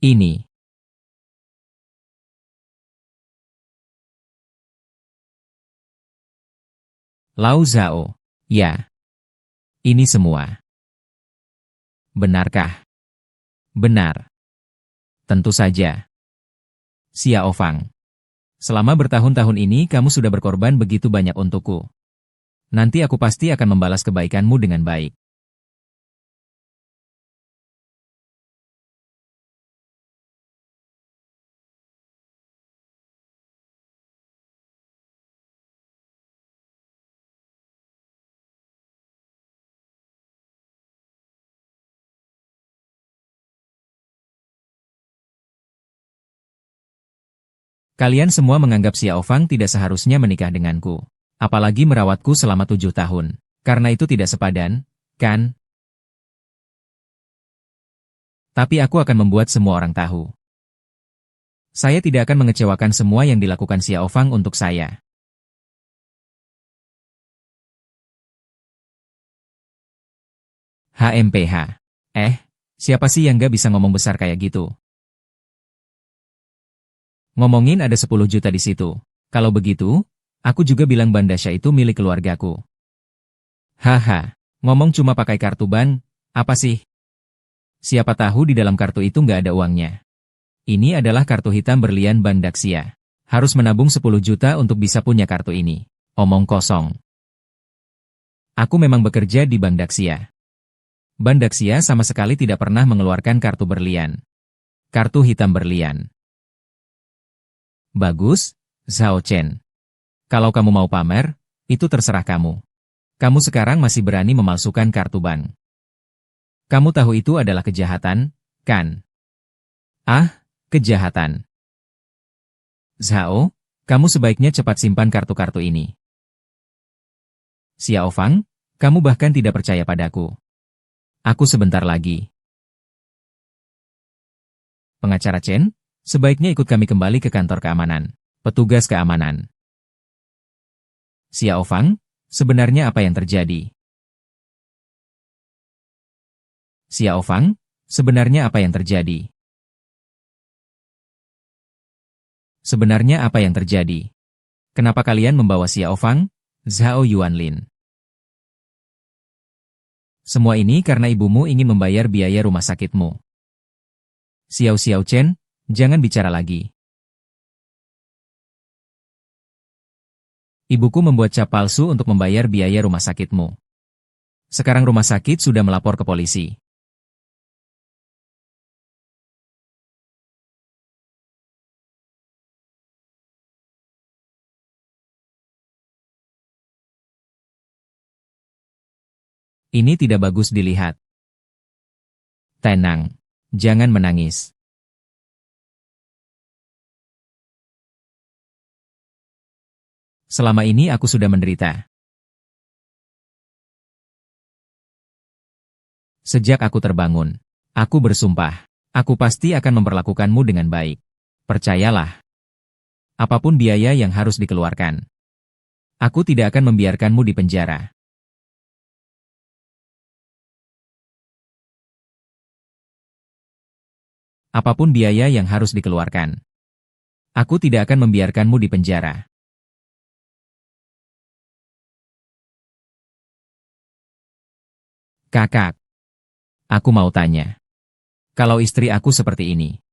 Ini. Lau Zhao. Ya. Ini semua. Benarkah? Benar. Tentu saja. Xiao Fang. Selama bertahun-tahun ini kamu sudah berkorban begitu banyak untukku. Nanti aku pasti akan membalas kebaikanmu dengan baik. Kalian semua menganggap Xiao Fang tidak seharusnya menikah denganku. Apalagi merawatku selama 7 tahun. Karena itu tidak sepadan, kan? Tapi aku akan membuat semua orang tahu. Saya tidak akan mengecewakan semua yang dilakukan Xiao Fang untuk saya. HMPH. Siapa sih yang gak bisa ngomong besar kayak gitu? Ngomongin ada 10 juta di situ. Kalau begitu, aku juga bilang Bandasya itu milik keluargaku. Haha, ngomong cuma pakai kartu bank, apa sih? Siapa tahu di dalam kartu itu nggak ada uangnya. Ini adalah kartu hitam berlian Bank Daxia. Harus menabung 10 juta untuk bisa punya kartu ini. Omong kosong. Aku memang bekerja di Bank Daxia. Bank Daxia sama sekali tidak pernah mengeluarkan kartu berlian. Kartu hitam berlian. Bagus, Zhao Chen. Kalau kamu mau pamer, itu terserah kamu. Kamu sekarang masih berani memalsukan kartu bank. Kamu tahu itu adalah kejahatan, kan? Ah, kejahatan. Zhao, kamu sebaiknya cepat simpan kartu-kartu ini. Xiao Fang, kamu bahkan tidak percaya padaku. Aku sebentar lagi. Pengacara Chen, sebaiknya ikut kami kembali ke kantor keamanan. Petugas keamanan. Xiao Fang, sebenarnya apa yang terjadi? Xiao Fang, sebenarnya apa yang terjadi? Sebenarnya apa yang terjadi? Kenapa kalian membawa Xiao Fang? Zhao Yuanlin. Semua ini karena ibumu ingin membayar biaya rumah sakitmu. Xiao Chen, jangan bicara lagi. Ibuku membuat cap palsu untuk membayar biaya rumah sakitmu. Sekarang rumah sakit sudah melapor ke polisi. Ini tidak bagus dilihat. Tenang, jangan menangis. Selama ini aku sudah menderita. Sejak aku terbangun, aku bersumpah, aku pasti akan memperlakukanmu dengan baik. Percayalah. Apapun biaya yang harus dikeluarkan. Aku tidak akan membiarkanmu di penjara. Apapun biaya yang harus dikeluarkan. Aku tidak akan membiarkanmu di penjara. Kakak. Aku mau tanya. Kalau istri aku seperti ini,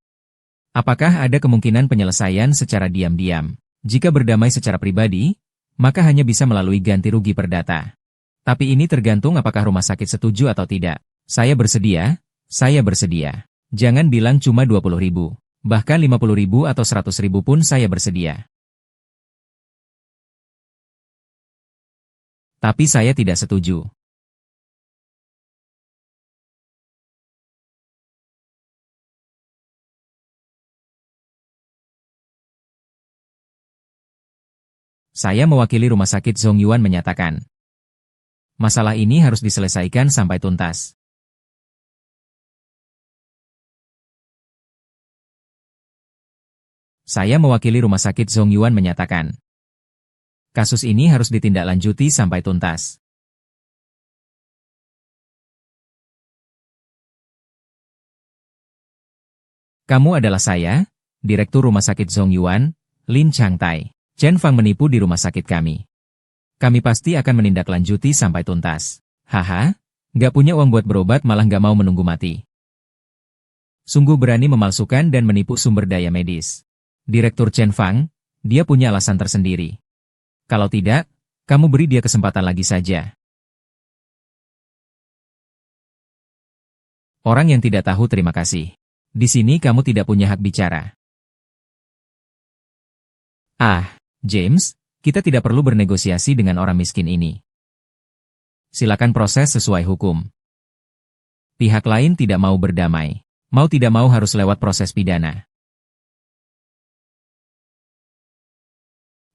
apakah ada kemungkinan penyelesaian secara diam-diam? Jika berdamai secara pribadi, maka hanya bisa melalui ganti rugi perdata. Tapi ini tergantung apakah rumah sakit setuju atau tidak. Saya bersedia, saya bersedia. Jangan bilang cuma 20.000, bahkan 50.000 atau 100.000 pun saya bersedia. Tapi saya tidak setuju. Saya mewakili Rumah Sakit Zongyuan menyatakan, masalah ini harus diselesaikan sampai tuntas. Saya mewakili Rumah Sakit Zongyuan menyatakan, kasus ini harus ditindaklanjuti sampai tuntas. Kamu adalah saya, Direktur Rumah Sakit Zongyuan, Lin Changtai. Chen Fang menipu di rumah sakit kami. Kami pasti akan menindaklanjuti sampai tuntas. Haha, nggak punya uang buat berobat malah nggak mau menunggu mati. Sungguh berani memalsukan dan menipu sumber daya medis. Direktur Chen Fang, Dia punya alasan tersendiri. Kalau tidak, kamu beri dia kesempatan lagi saja. Orang yang tidak tahu terima kasih. Di sini kamu tidak punya hak bicara. Ah, James, kita tidak perlu bernegosiasi dengan orang miskin ini. Silakan proses sesuai hukum. Pihak lain tidak mau berdamai. Mau tidak mau harus lewat proses pidana.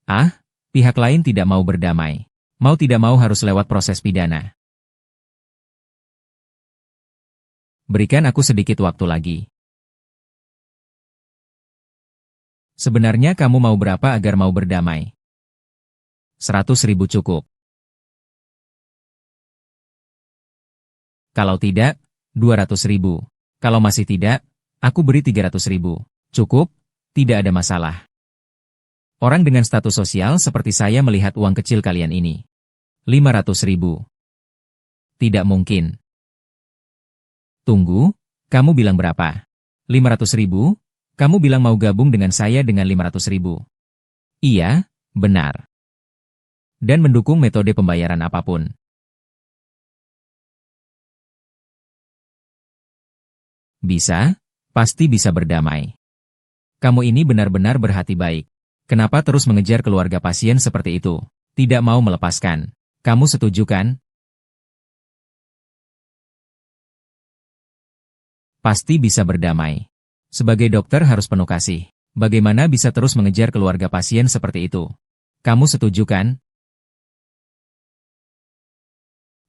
Ah, pihak lain tidak mau berdamai. Mau tidak mau harus lewat proses pidana. Berikan aku sedikit waktu lagi. Sebenarnya kamu mau berapa agar mau berdamai? 100.000 cukup. Kalau tidak, 200.000. Kalau masih tidak, aku beri 300.000. Cukup? Tidak ada masalah. Orang dengan status sosial seperti saya melihat uang kecil kalian ini. 500.000. Tidak mungkin. Tunggu, kamu bilang berapa? 500.000? Kamu bilang mau gabung dengan saya dengan 500.000. Iya, benar. Dan mendukung metode pembayaran apapun. Bisa? Pasti bisa berdamai. Kamu ini benar-benar berhati baik. Kenapa terus mengejar keluarga pasien seperti itu? Tidak mau melepaskan. Kamu setuju kan? Pasti bisa berdamai. Sebagai dokter harus penuh kasih. Bagaimana bisa terus mengejar keluarga pasien seperti itu? Kamu setuju kan?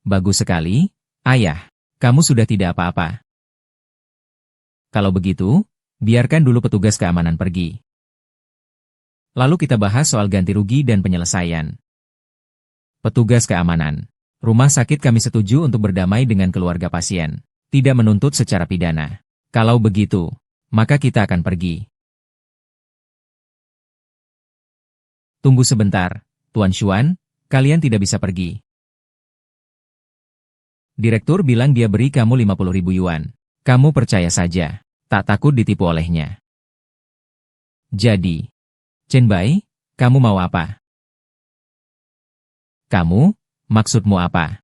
Bagus sekali, Ayah. Kamu sudah tidak apa-apa. Kalau begitu, biarkan dulu petugas keamanan pergi. Lalu kita bahas soal ganti rugi dan penyelesaian. Petugas keamanan. Rumah sakit kami setuju untuk berdamai dengan keluarga pasien. Tidak menuntut secara pidana. Kalau begitu, maka kita akan pergi. Tunggu sebentar, Tuan Xuan, kalian tidak bisa pergi. Direktur bilang dia beri kamu 50.000 yuan. Kamu percaya saja, tak takut ditipu olehnya. Jadi, Chen Bai, kamu mau apa? Kamu, maksudmu apa?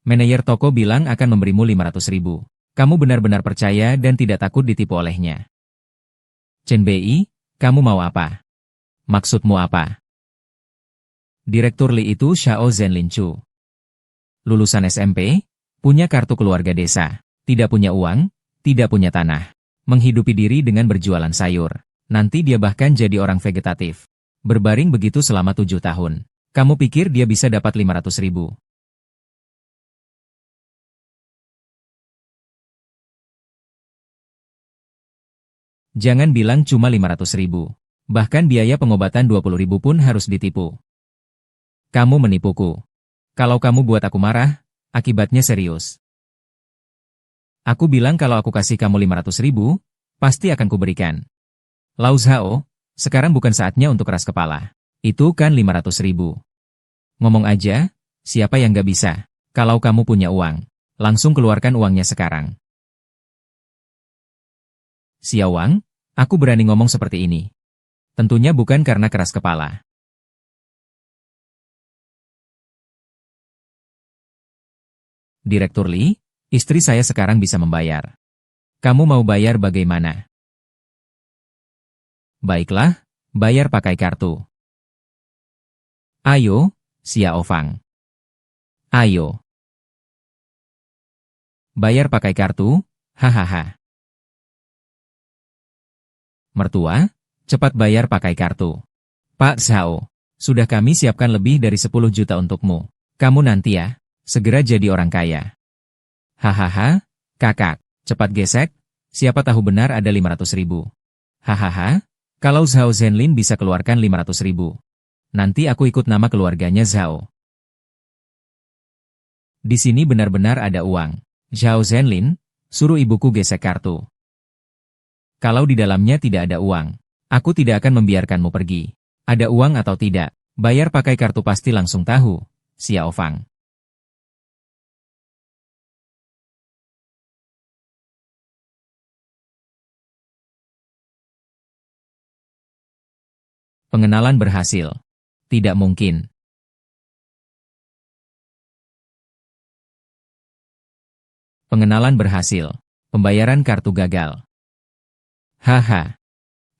Manajer toko bilang akan memberimu 500.000. Kamu benar-benar percaya dan tidak takut ditipu olehnya. Chen Bei, kamu mau apa? Maksudmu apa? Direktur Li itu Xiao Zhenlin Chu. Lulusan SMP, punya kartu keluarga desa, tidak punya uang, tidak punya tanah. Menghidupi diri dengan berjualan sayur. Nanti dia bahkan jadi orang vegetatif. Berbaring begitu selama 7 tahun. Kamu pikir dia bisa dapat 500.000? Jangan bilang cuma 500.000. Bahkan biaya pengobatan 20.000 pun harus ditipu. Kamu menipuku. Kalau kamu buat aku marah, akibatnya serius. Aku bilang kalau aku kasih kamu 500.000, pasti akan kuberikan. Lau Zhao, sekarang bukan saatnya untuk keras kepala. Itu kan 500.000. Ngomong aja, siapa yang gak bisa? Kalau kamu punya uang, langsung keluarkan uangnya sekarang. Xiao Wang, aku berani ngomong seperti ini. Tentunya bukan karena keras kepala. Direktur Li, istri saya sekarang bisa membayar. Kamu mau bayar bagaimana? Baiklah, bayar pakai kartu. Ayo, Xiao Fang. Ayo. Bayar pakai kartu, hahaha. Mertua, cepat bayar pakai kartu. Pak Zhao, sudah kami siapkan lebih dari 10 juta untukmu. Kamu nanti ya, segera jadi orang kaya. Hahaha, kakak, cepat gesek, siapa tahu benar ada 500.000. Hahaha, kalau Zhao Zhenlin bisa keluarkan 500.000. Nanti aku ikut nama keluarganya Zhao. Di sini benar-benar ada uang. Zhao Zhenlin, suruh ibuku gesek kartu. Kalau di dalamnya tidak ada uang, aku tidak akan membiarkanmu pergi. Ada uang atau tidak, bayar pakai kartu pasti langsung tahu, Xiao Fang. Pengenalan berhasil. Tidak mungkin. Pengenalan berhasil. Pembayaran kartu gagal. Haha.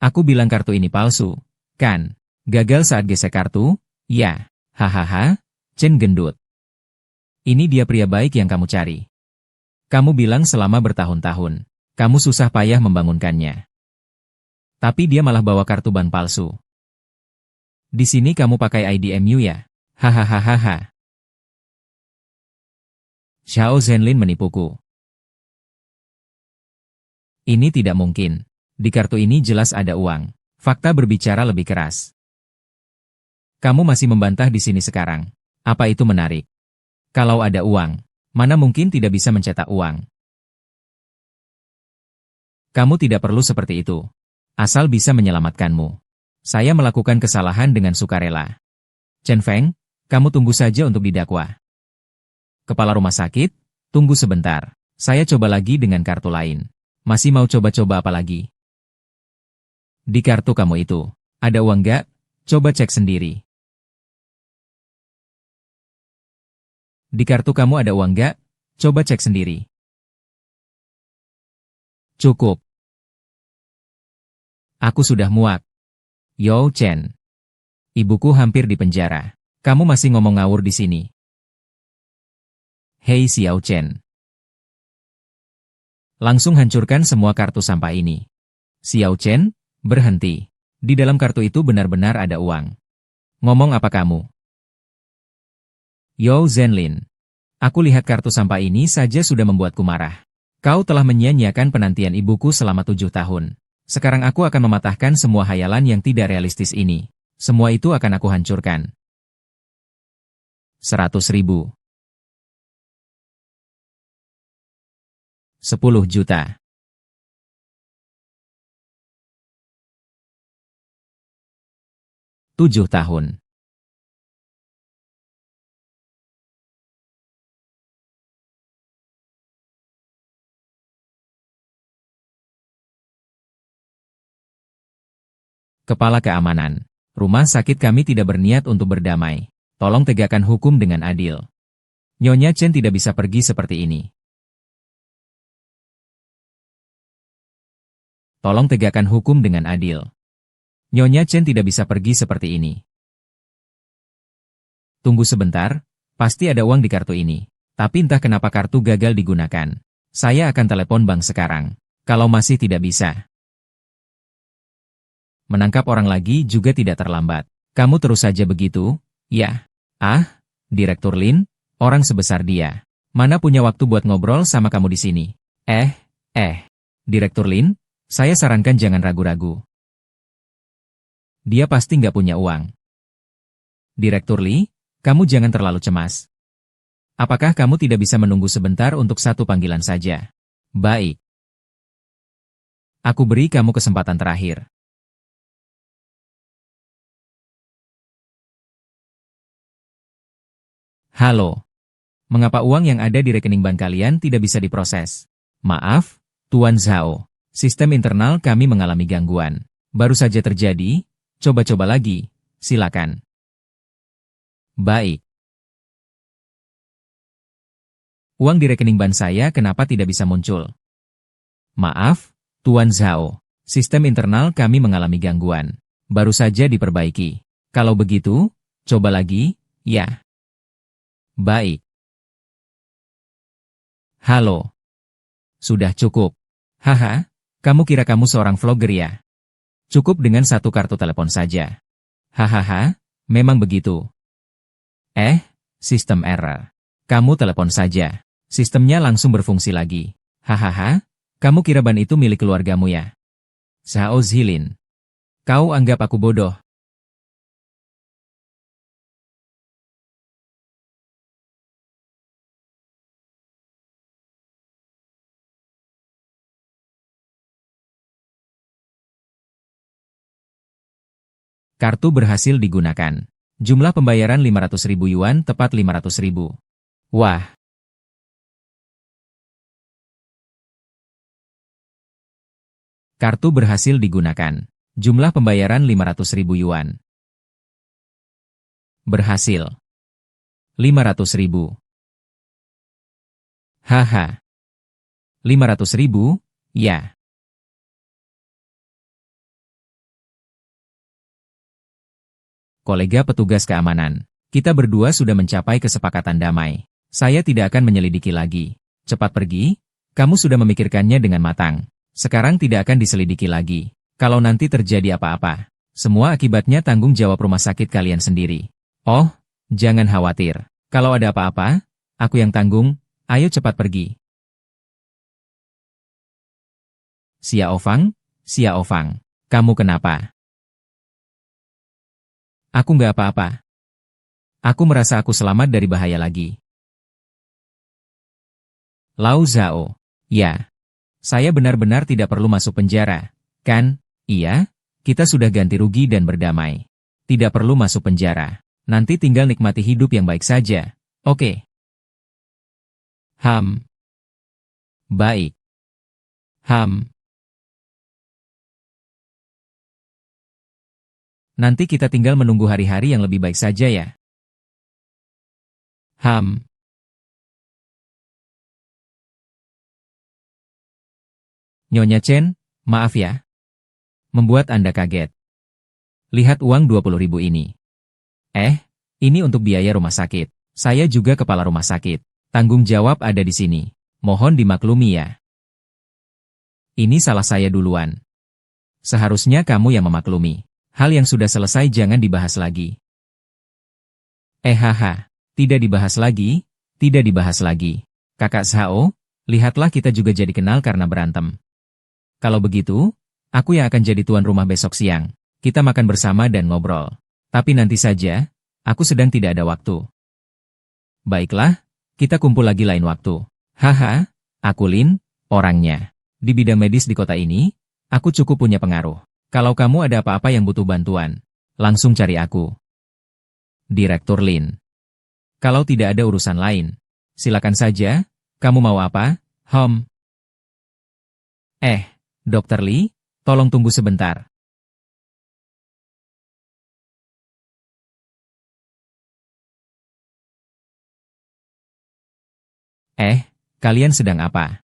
Aku bilang kartu ini palsu, kan? Gagal saat gesek kartu? Ya. Hahaha. Chen gendut. Ini dia pria baik yang kamu cari. Kamu bilang selama bertahun-tahun. Kamu susah payah membangunkannya. Tapi dia malah bawa kartu ban palsu. Di sini kamu pakai IDMU ya? Hahaha. Xiao Zhenlin menipuku. Ini tidak mungkin. Di kartu ini jelas ada uang. Fakta berbicara lebih keras. Kamu masih membantah di sini sekarang. Apa itu menarik? Kalau ada uang, mana mungkin tidak bisa mencetak uang? Kamu tidak perlu seperti itu. Asal bisa menyelamatkanmu. Saya melakukan kesalahan dengan sukarela. Chen Feng, kamu tunggu saja untuk didakwa. Kepala rumah sakit, tunggu sebentar. Saya coba lagi dengan kartu lain. Masih mau coba-coba apa lagi? Di kartu kamu itu, ada uang nggak? Coba cek sendiri. Di kartu kamu ada uang nggak? Coba cek sendiri. Cukup. Aku sudah muak. Yo Chen. Ibuku hampir di penjara. Kamu masih ngomong ngawur di sini. Hei Xiao Chen. Langsung hancurkan semua kartu sampah ini. Xiao Chen, berhenti. Di dalam kartu itu benar-benar ada uang. Ngomong apa kamu? Yo Zhenlin. Aku lihat kartu sampah ini saja sudah membuatku marah. Kau telah menyia-nyiakan penantian ibuku selama 7 tahun. Sekarang aku akan mematahkan semua hayalan yang tidak realistis ini. Semua itu akan aku hancurkan. 100.000. 10 juta. Tujuh tahun. Kepala Keamanan. Rumah sakit kami tidak berniat untuk berdamai. Tolong tegakkan hukum dengan adil. Nyonya Chen tidak bisa pergi seperti ini. Tolong tegakkan hukum dengan adil. Nyonya Chen tidak bisa pergi seperti ini. Tunggu sebentar, pasti ada uang di kartu ini. Tapi entah kenapa kartu gagal digunakan. Saya akan telepon bank sekarang. Kalau masih tidak bisa. Menangkap orang lagi juga tidak terlambat. Kamu terus saja begitu? Ya. Ah, Direktur Lin, orang sebesar dia. Mana punya waktu buat ngobrol sama kamu di sini? Direktur Lin, saya sarankan jangan ragu-ragu. Dia pasti nggak punya uang. Direktur Li, kamu jangan terlalu cemas. Apakah kamu tidak bisa menunggu sebentar untuk satu panggilan saja? Baik. Aku beri kamu kesempatan terakhir. Halo. Mengapa uang yang ada di rekening bank kalian tidak bisa diproses? Maaf, Tuan Zhao. Sistem internal kami mengalami gangguan. Baru saja terjadi, coba-coba lagi, silakan. Baik. Uang di rekening bank saya kenapa tidak bisa muncul? Maaf, Tuan Zhao. Sistem internal kami mengalami gangguan. Baru saja diperbaiki. Kalau begitu, coba lagi, ya. Baik. Halo. Sudah cukup. Haha. Kamu kira kamu seorang vlogger ya? Cukup dengan satu kartu telepon saja. Hahaha, memang begitu. Sistem error. Kamu telepon saja. Sistemnya langsung berfungsi lagi. Hahaha, kamu kira ban itu milik keluargamu ya? Xiao Zhenlin. Kau anggap aku bodoh? Kartu berhasil digunakan. Jumlah pembayaran 500.000 yuan tepat 500.000. Wah. Kartu berhasil digunakan. Jumlah pembayaran 500.000 yuan. Berhasil. 500.000. Haha. 500.000, ya. Kolega petugas keamanan, kita berdua sudah mencapai kesepakatan damai. Saya tidak akan menyelidiki lagi. Cepat pergi, kamu sudah memikirkannya dengan matang. Sekarang tidak akan diselidiki lagi. Kalau nanti terjadi apa-apa, semua akibatnya tanggung jawab rumah sakit kalian sendiri. Oh, jangan khawatir. Kalau ada apa-apa, aku yang tanggung. Ayo cepat pergi. Xia Ofang, kamu kenapa? Aku nggak apa-apa. Aku merasa aku selamat dari bahaya lagi. Lau Zhao, ya. Saya benar-benar tidak perlu masuk penjara, kan? Iya, kita sudah ganti rugi dan berdamai. Tidak perlu masuk penjara. Nanti tinggal nikmati hidup yang baik saja. Oke. Baik. Nanti kita tinggal menunggu hari-hari yang lebih baik saja ya. Nyonya Chen, maaf ya. Membuat Anda kaget. Lihat uang 20.000 ini. Ini untuk biaya rumah sakit. Saya juga kepala rumah sakit. Tanggung jawab ada di sini. Mohon dimaklumi ya. Ini salah saya duluan. Seharusnya kamu yang memaklumi. Hal yang sudah selesai jangan dibahas lagi. Tidak dibahas lagi, tidak dibahas lagi. Kakak Zhao, lihatlah kita juga jadi kenal karena berantem. Kalau begitu, aku yang akan jadi tuan rumah besok siang. Kita makan bersama dan ngobrol. Tapi nanti saja, aku sedang tidak ada waktu. Baiklah, kita kumpul lagi lain waktu. Aku Lin, orangnya. Di bidang medis di kota ini, aku cukup punya pengaruh. Kalau kamu ada apa-apa yang butuh bantuan, langsung cari aku. Direktur Lin. Kalau tidak ada urusan lain, silakan saja, kamu mau apa? Dr. Lee, tolong tunggu sebentar. Kalian sedang apa?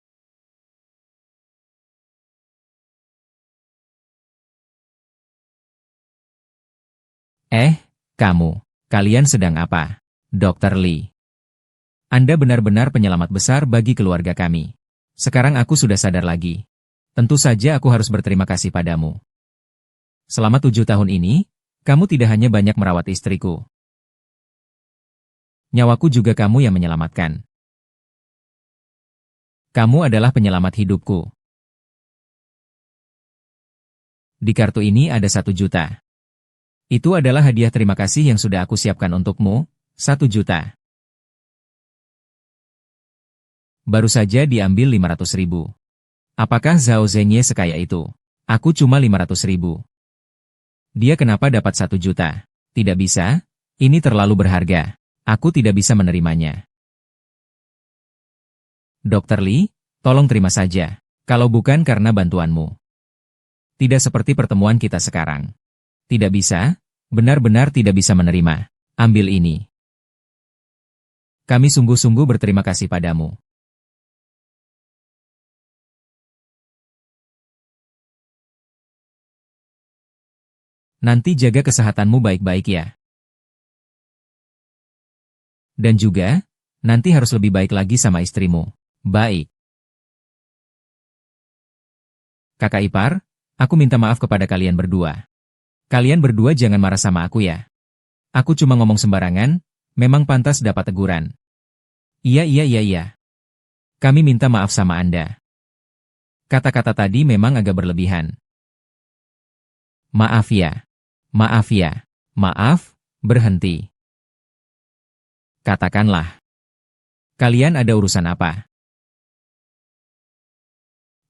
Kalian sedang apa? Dr. Lee. Anda benar-benar penyelamat besar bagi keluarga kami. Sekarang aku sudah sadar lagi. Tentu saja aku harus berterima kasih padamu. Selama 7 tahun ini, kamu tidak hanya banyak merawat istriku. Nyawaku juga kamu yang menyelamatkan. Kamu adalah penyelamat hidupku. Di kartu ini ada 1 juta. Itu adalah hadiah terima kasih yang sudah aku siapkan untukmu, 1 juta. Baru saja diambil 500.000. Apakah Zhao Zhenye sekaya itu? Aku cuma 500.000. Dia kenapa dapat 1 juta? Tidak bisa, ini terlalu berharga. Aku tidak bisa menerimanya. Dr. Lee, tolong terima saja. Kalau bukan karena bantuanmu. Tidak seperti pertemuan kita sekarang. Tidak bisa, benar-benar tidak bisa menerima. Ambil ini. Kami sungguh-sungguh berterima kasih padamu. Nanti jaga kesehatanmu baik-baik ya. Dan juga, nanti harus lebih baik lagi sama istrimu. Baik. Kakak ipar, aku minta maaf kepada kalian berdua. Kalian berdua jangan marah sama aku ya. Aku cuma ngomong sembarangan, memang pantas dapat teguran. Iya. Kami minta maaf sama Anda. Kata-kata tadi memang agak berlebihan. Maaf ya. Maaf, berhenti. Katakanlah. Kalian ada urusan apa?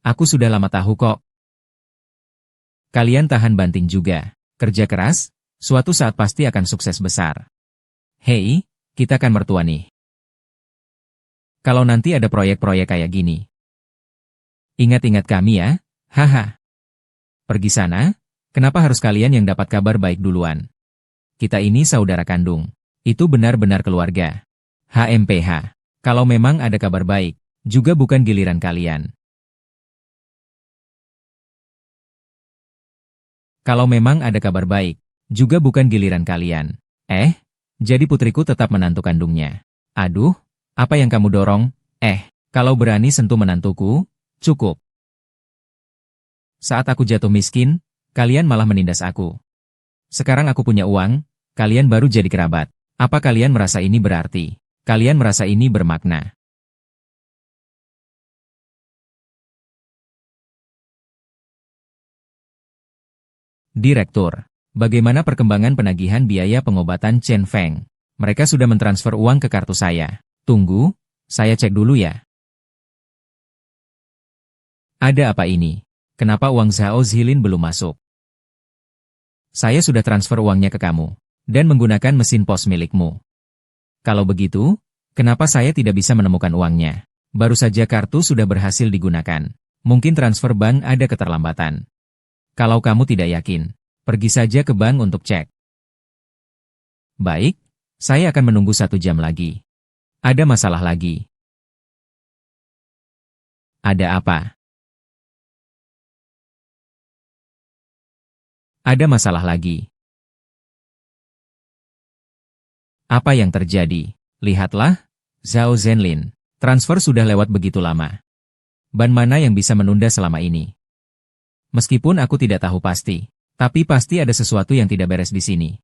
Aku sudah lama tahu kok. Kalian tahan banting juga. Kerja keras, suatu saat pasti akan sukses besar. Hei, kita kan mertua nih. Kalau nanti ada proyek-proyek kayak gini. Ingat-ingat kami ya, Pergi sana, kenapa harus kalian yang dapat kabar baik duluan? Kita ini saudara kandung. Itu benar-benar keluarga. HMPH. Kalau memang ada kabar baik, juga bukan giliran kalian. Kalau memang ada kabar baik, juga bukan giliran kalian. Jadi putriku tetap menantu kandungnya. Aduh, apa yang kamu dorong? Kalau berani sentuh menantuku, cukup. Saat aku jatuh miskin, kalian malah menindas aku. Sekarang aku punya uang, kalian baru jadi kerabat. Apa kalian merasa ini berarti? Kalian merasa ini bermakna? Direktur, bagaimana perkembangan penagihan biaya pengobatan Chen Feng? Mereka sudah mentransfer uang ke kartu saya. Tunggu, saya cek dulu ya. Ada apa ini? Kenapa uang Zhao Zilin belum masuk? Saya sudah transfer uangnya ke kamu, dan menggunakan mesin pos milikmu. Kalau begitu, kenapa saya tidak bisa menemukan uangnya? Baru saja kartu sudah berhasil digunakan. Mungkin transfer bank ada keterlambatan. Kalau kamu tidak yakin, pergi saja ke bank untuk cek. Baik, saya akan menunggu 1 jam lagi. Ada masalah lagi. Ada apa? Ada masalah lagi. Apa yang terjadi? Lihatlah, Zhao Zhenlin. Transfer sudah lewat begitu lama. Ban mana yang bisa menunda selama ini? Meskipun aku tidak tahu pasti, tapi pasti ada sesuatu yang tidak beres di sini.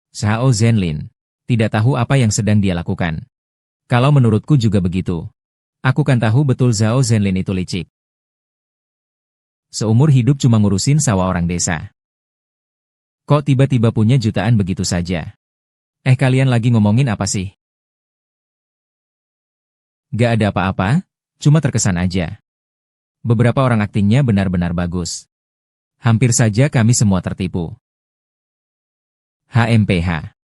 Zhao Zhenlin tidak tahu apa yang sedang dia lakukan. Kalau menurutku juga begitu. Aku kan tahu betul Zhao Zhenlin itu licik. Seumur hidup cuma ngurusin sawah orang desa. Kok tiba-tiba punya jutaan begitu saja? Kalian lagi ngomongin apa sih? Gak ada apa-apa, cuma terkesan aja. Beberapa orang aktingnya benar-benar bagus. Hampir saja kami semua tertipu. HMPH.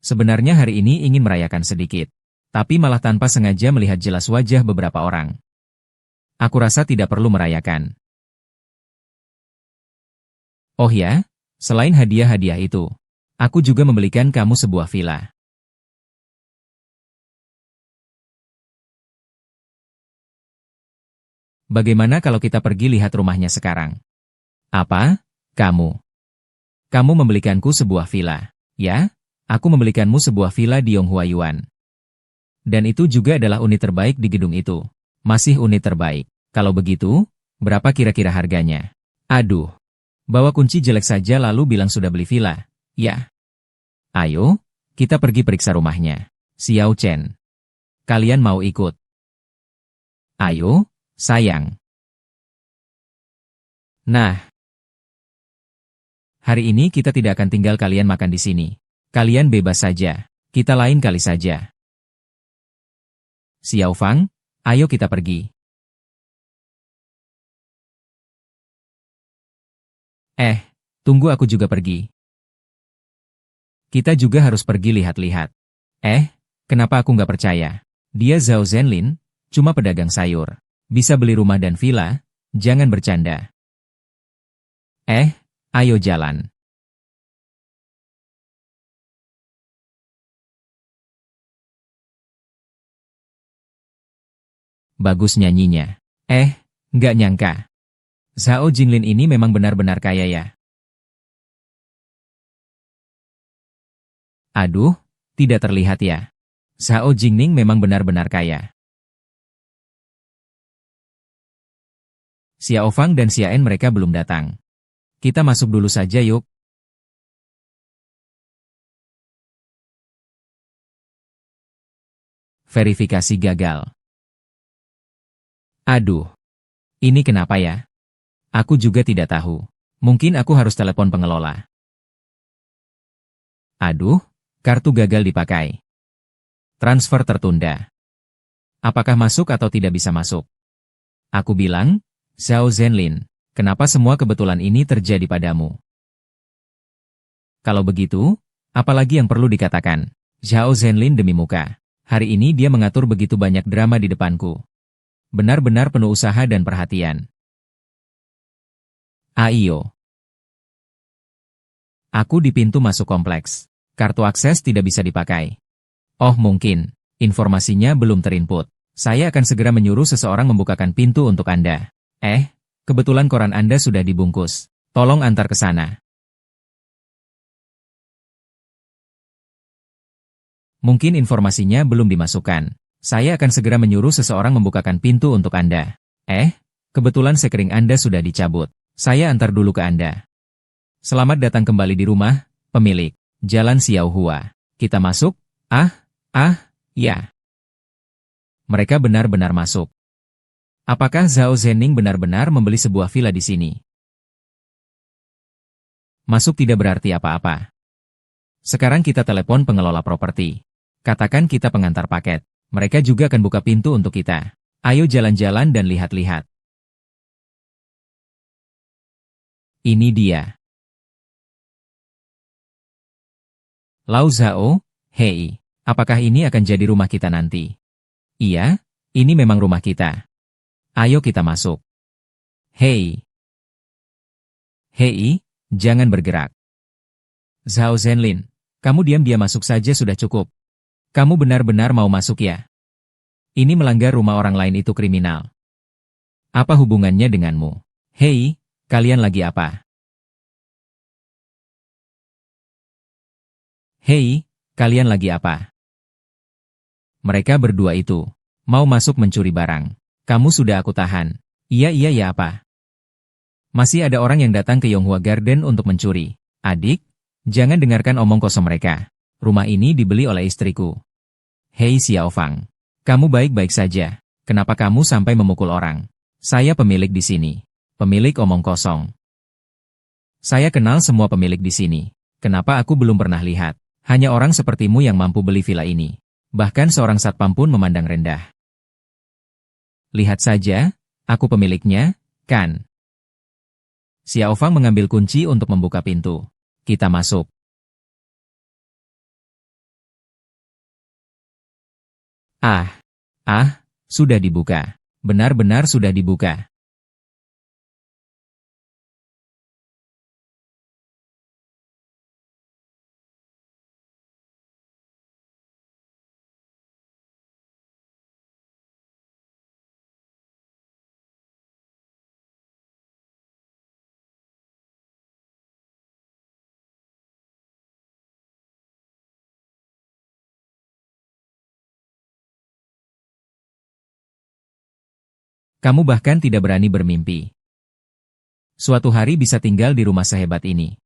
Sebenarnya hari ini ingin merayakan sedikit, tapi malah tanpa sengaja melihat jelas wajah beberapa orang. Aku rasa tidak perlu merayakan. Oh ya, selain hadiah-hadiah itu, aku juga membelikan kamu sebuah villa. Bagaimana kalau kita pergi lihat rumahnya sekarang? Apa? Kamu? Kamu membelikanku sebuah villa. Ya, aku membelikanmu sebuah villa di Yonghuayuan. Dan itu juga adalah unit terbaik di gedung itu. Masih unit terbaik. Kalau begitu, berapa kira-kira harganya? Aduh. Bawa kunci jelek saja lalu bilang sudah beli villa. Ya. Ayo, kita pergi periksa rumahnya. Xiao Chen. Kalian mau ikut? Ayo, sayang. Nah. Hari ini kita tidak akan tinggal kalian makan di sini. Kalian bebas saja. Kita lain kali saja. Xiao Fang, ayo kita pergi. Tunggu aku juga pergi. Kita juga harus pergi lihat-lihat. Kenapa aku nggak percaya? Dia Zhao Zhenlin, cuma pedagang sayur. Bisa beli rumah dan villa, jangan bercanda. Ayo jalan. Bagus nyanyinya. Nggak nyangka. Zhao Jinglin ini memang benar-benar kaya ya. Aduh, tidak terlihat ya. Zhao Jingning memang benar-benar kaya. Xiao Fang dan Xiaen mereka belum datang. Kita masuk dulu saja yuk. Verifikasi gagal. Aduh. Ini kenapa ya? Aku juga tidak tahu. Mungkin aku harus telepon pengelola. Aduh, kartu gagal dipakai. Transfer tertunda. Apakah masuk atau tidak bisa masuk? Aku bilang, Zhao Zhenlin, kenapa semua kebetulan ini terjadi padamu? Kalau begitu, apalagi yang perlu dikatakan? Zhao Zhenlin demi muka. Hari ini dia mengatur begitu banyak drama di depanku. Benar-benar penuh usaha dan perhatian. Ayo. Aku di pintu masuk kompleks. Kartu akses tidak bisa dipakai. Oh mungkin, informasinya belum terinput. Saya akan segera menyuruh seseorang membukakan pintu untuk Anda. Kebetulan koran Anda sudah dibungkus. Tolong antar ke sana. Mungkin informasinya belum dimasukkan. Saya akan segera menyuruh seseorang membukakan pintu untuk Anda. Kebetulan sekering Anda sudah dicabut. Saya antar dulu ke Anda. Selamat datang kembali di rumah, pemilik. Jalan Xiaohua. Kita masuk? Ya. Mereka benar-benar masuk. Apakah Zhao Zhenning benar-benar membeli sebuah villa di sini? Masuk tidak berarti apa-apa. Sekarang kita telepon pengelola properti. Katakan kita pengantar paket. Mereka juga akan buka pintu untuk kita. Ayo jalan-jalan dan lihat-lihat. Ini dia. Lau Zhao, hei, apakah ini akan jadi rumah kita nanti? Iya, ini memang rumah kita. Ayo kita masuk. Hei, jangan bergerak. Zhao Zhenlin, kamu diam-diam masuk saja sudah cukup. Kamu benar-benar mau masuk ya? Ini melanggar rumah orang lain itu kriminal. Apa hubungannya denganmu? Hei, kalian lagi apa? Hei, kalian lagi apa? Mereka berdua itu mau masuk mencuri barang. Kamu sudah aku tahan. Iya ya apa? Masih ada orang yang datang ke Yonghua Garden untuk mencuri. Adik, jangan dengarkan omong kosong mereka. Rumah ini dibeli oleh istriku. Hei Xiaofang, kamu baik-baik saja. Kenapa kamu sampai memukul orang? Saya pemilik di sini. Pemilik omong kosong. Saya kenal semua pemilik di sini. Kenapa aku belum pernah lihat? Hanya orang sepertimu yang mampu beli villa ini. Bahkan seorang satpam pun memandang rendah. Lihat saja, aku pemiliknya, kan? Xiaofang mengambil kunci untuk membuka pintu. Kita masuk. Sudah dibuka. Benar-benar sudah dibuka. Kamu bahkan tidak berani bermimpi. Suatu hari bisa tinggal di rumah sehebat ini.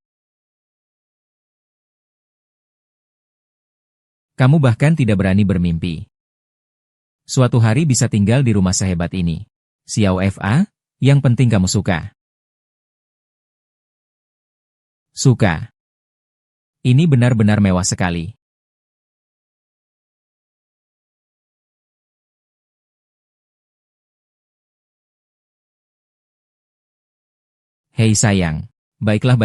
Kamu bahkan tidak berani bermimpi. Suatu hari bisa tinggal di rumah sehebat ini. Xiao Fa, yang penting kamu suka. Suka. Ini benar-benar mewah sekali. Hei sayang. Baiklah.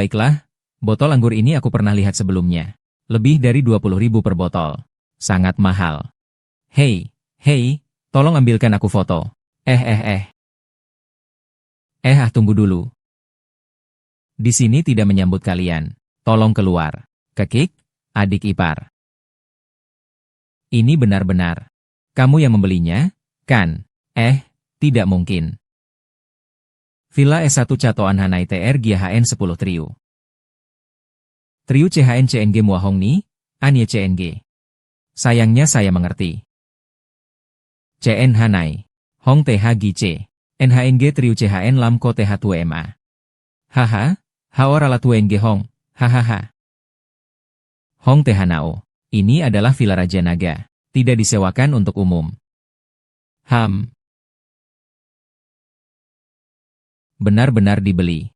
Botol anggur ini aku pernah lihat sebelumnya. Lebih dari 20.000 per botol. Sangat mahal. Hei, tolong ambilkan aku foto. Tunggu dulu. Di sini tidak menyambut kalian. Tolong keluar. Kekik, adik ipar. Ini benar-benar. Kamu yang membelinya, kan? Tidak mungkin. Villa S1 Catoan Hanai TR GHN 10 Triu. Triu CHN CNG Muahong Ni, Anye CNG. Sayangnya saya mengerti. CN Hanai, Hong TH GC, NHNG Triu CHN Lamko TH 2MA. Haha, Haorala 2NG Hong, hahaha. Hong TH Nao, ini adalah Villa Raja Naga, tidak disewakan untuk umum. Benar-benar dibeli.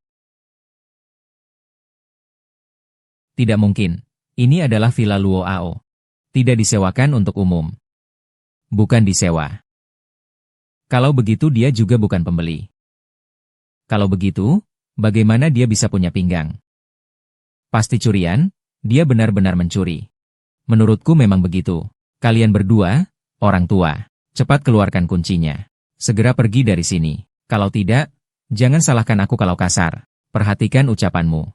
Tidak mungkin. Ini adalah Villa Luo Ao. Tidak disewakan untuk umum. Bukan disewa. Kalau begitu dia juga bukan pembeli. Kalau begitu, bagaimana dia bisa punya pinggang? Pasti curian, dia benar-benar mencuri. Menurutku memang begitu. Kalian berdua, orang tua, cepat keluarkan kuncinya. Segera pergi dari sini. Kalau tidak, jangan salahkan aku kalau kasar. Perhatikan ucapanmu.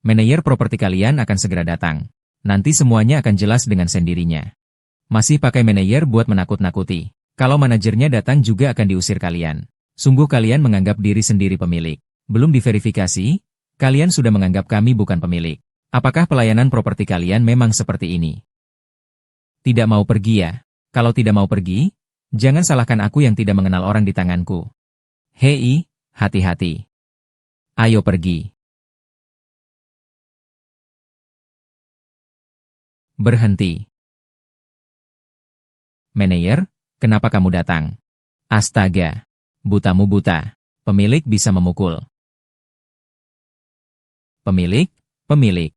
Manajer properti kalian akan segera datang. Nanti semuanya akan jelas dengan sendirinya. Masih pakai manajer buat menakut-nakuti. Kalau manajernya datang juga akan diusir kalian. Sungguh kalian menganggap diri sendiri pemilik. Belum diverifikasi, kalian sudah menganggap kami bukan pemilik. Apakah pelayanan properti kalian memang seperti ini? Tidak mau pergi ya? Kalau tidak mau pergi, jangan salahkan aku yang tidak mengenal orang di tanganku. Hei, hati-hati. Ayo pergi. Berhenti. Manajer, kenapa kamu datang? Astaga. Butamu buta. Pemilik bisa memukul. Pemilik? Pemilik.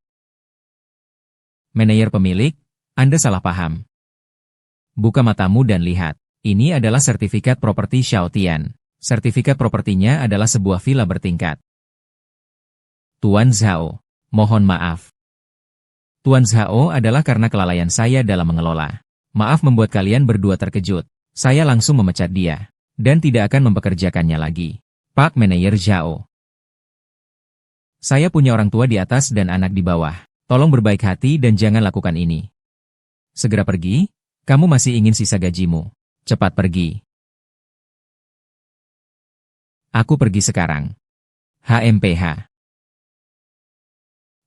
Manajer pemilik, Anda salah paham. Buka matamu dan lihat. Ini adalah sertifikat properti Xiao Tian. Sertifikat propertinya adalah sebuah villa bertingkat. Tuan Zhao, mohon maaf. Tuan Zhao adalah karena kelalaian saya dalam mengelola. Maaf membuat kalian berdua terkejut. Saya langsung memecat dia. Dan tidak akan mempekerjakannya lagi. Pak Manajer Zhao. Saya punya orang tua di atas dan anak di bawah. Tolong berbaik hati dan jangan lakukan ini. Segera pergi, kamu masih ingin sisa gajimu. Cepat pergi. Aku pergi sekarang. HMPH.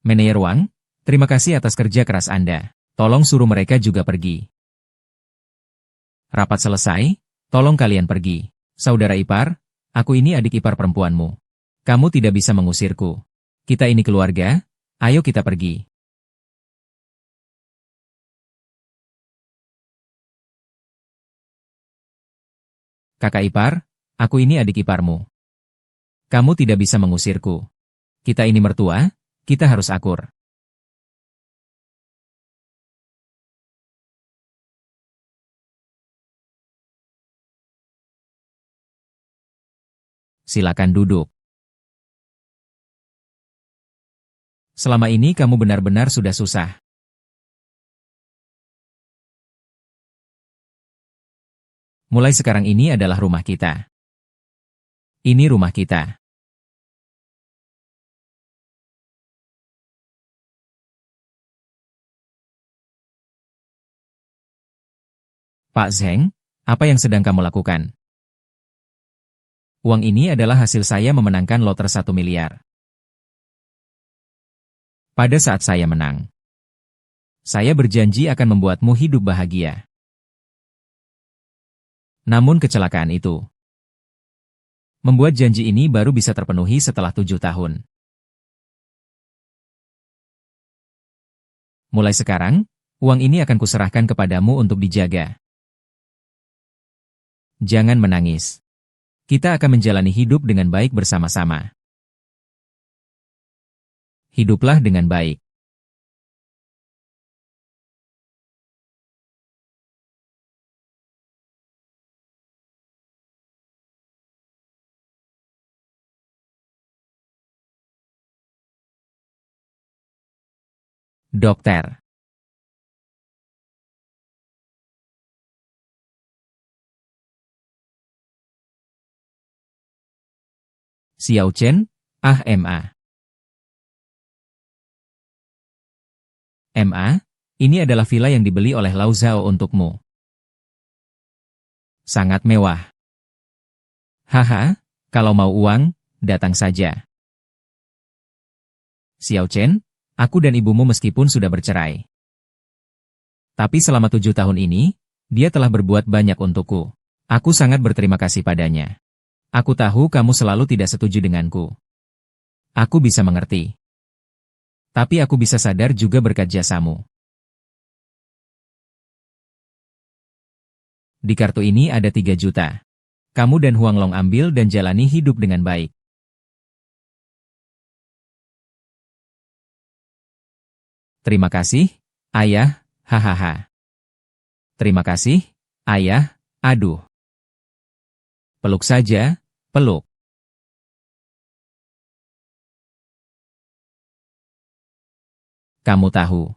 Manajer Wang, terima kasih atas kerja keras Anda. Tolong suruh mereka juga pergi. Rapat selesai, tolong kalian pergi. Saudara ipar, aku ini adik ipar perempuanmu. Kamu tidak bisa mengusirku. Kita ini keluarga, ayo kita pergi. Kakak ipar, aku ini adik iparmu. Kamu tidak bisa mengusirku. Kita ini mertua, kita harus akur. Silakan duduk. Selama ini kamu benar-benar sudah susah. Mulai sekarang ini adalah rumah kita. Ini rumah kita. Pak Zheng, apa yang sedang kamu lakukan? Uang ini adalah hasil saya memenangkan loter 1 miliar. Pada saat saya menang, saya berjanji akan membuatmu hidup bahagia. Namun kecelakaan itu membuat janji ini baru bisa terpenuhi setelah 7 tahun. Mulai sekarang, uang ini akan kuserahkan kepadamu untuk dijaga. Jangan menangis. Kita akan menjalani hidup dengan baik bersama-sama. Hiduplah dengan baik. Dokter. Xiao Chen, MA. MA, ini adalah villa yang dibeli oleh Lao Zhao untukmu. Sangat mewah. Haha, kalau mau uang, datang saja. Xiao Chen, aku dan ibumu meskipun sudah bercerai. Tapi selama 7 tahun ini, dia telah berbuat banyak untukku. Aku sangat berterima kasih padanya. Aku tahu kamu selalu tidak setuju denganku. Aku bisa mengerti. Tapi aku bisa sadar juga berkat jasamu. Di kartu ini ada 3 juta. Kamu dan Huang Long ambil dan jalani hidup dengan baik. Terima kasih, Ayah, hahaha. Terima kasih, Ayah, aduh. Peluk saja, peluk. Kamu tahu.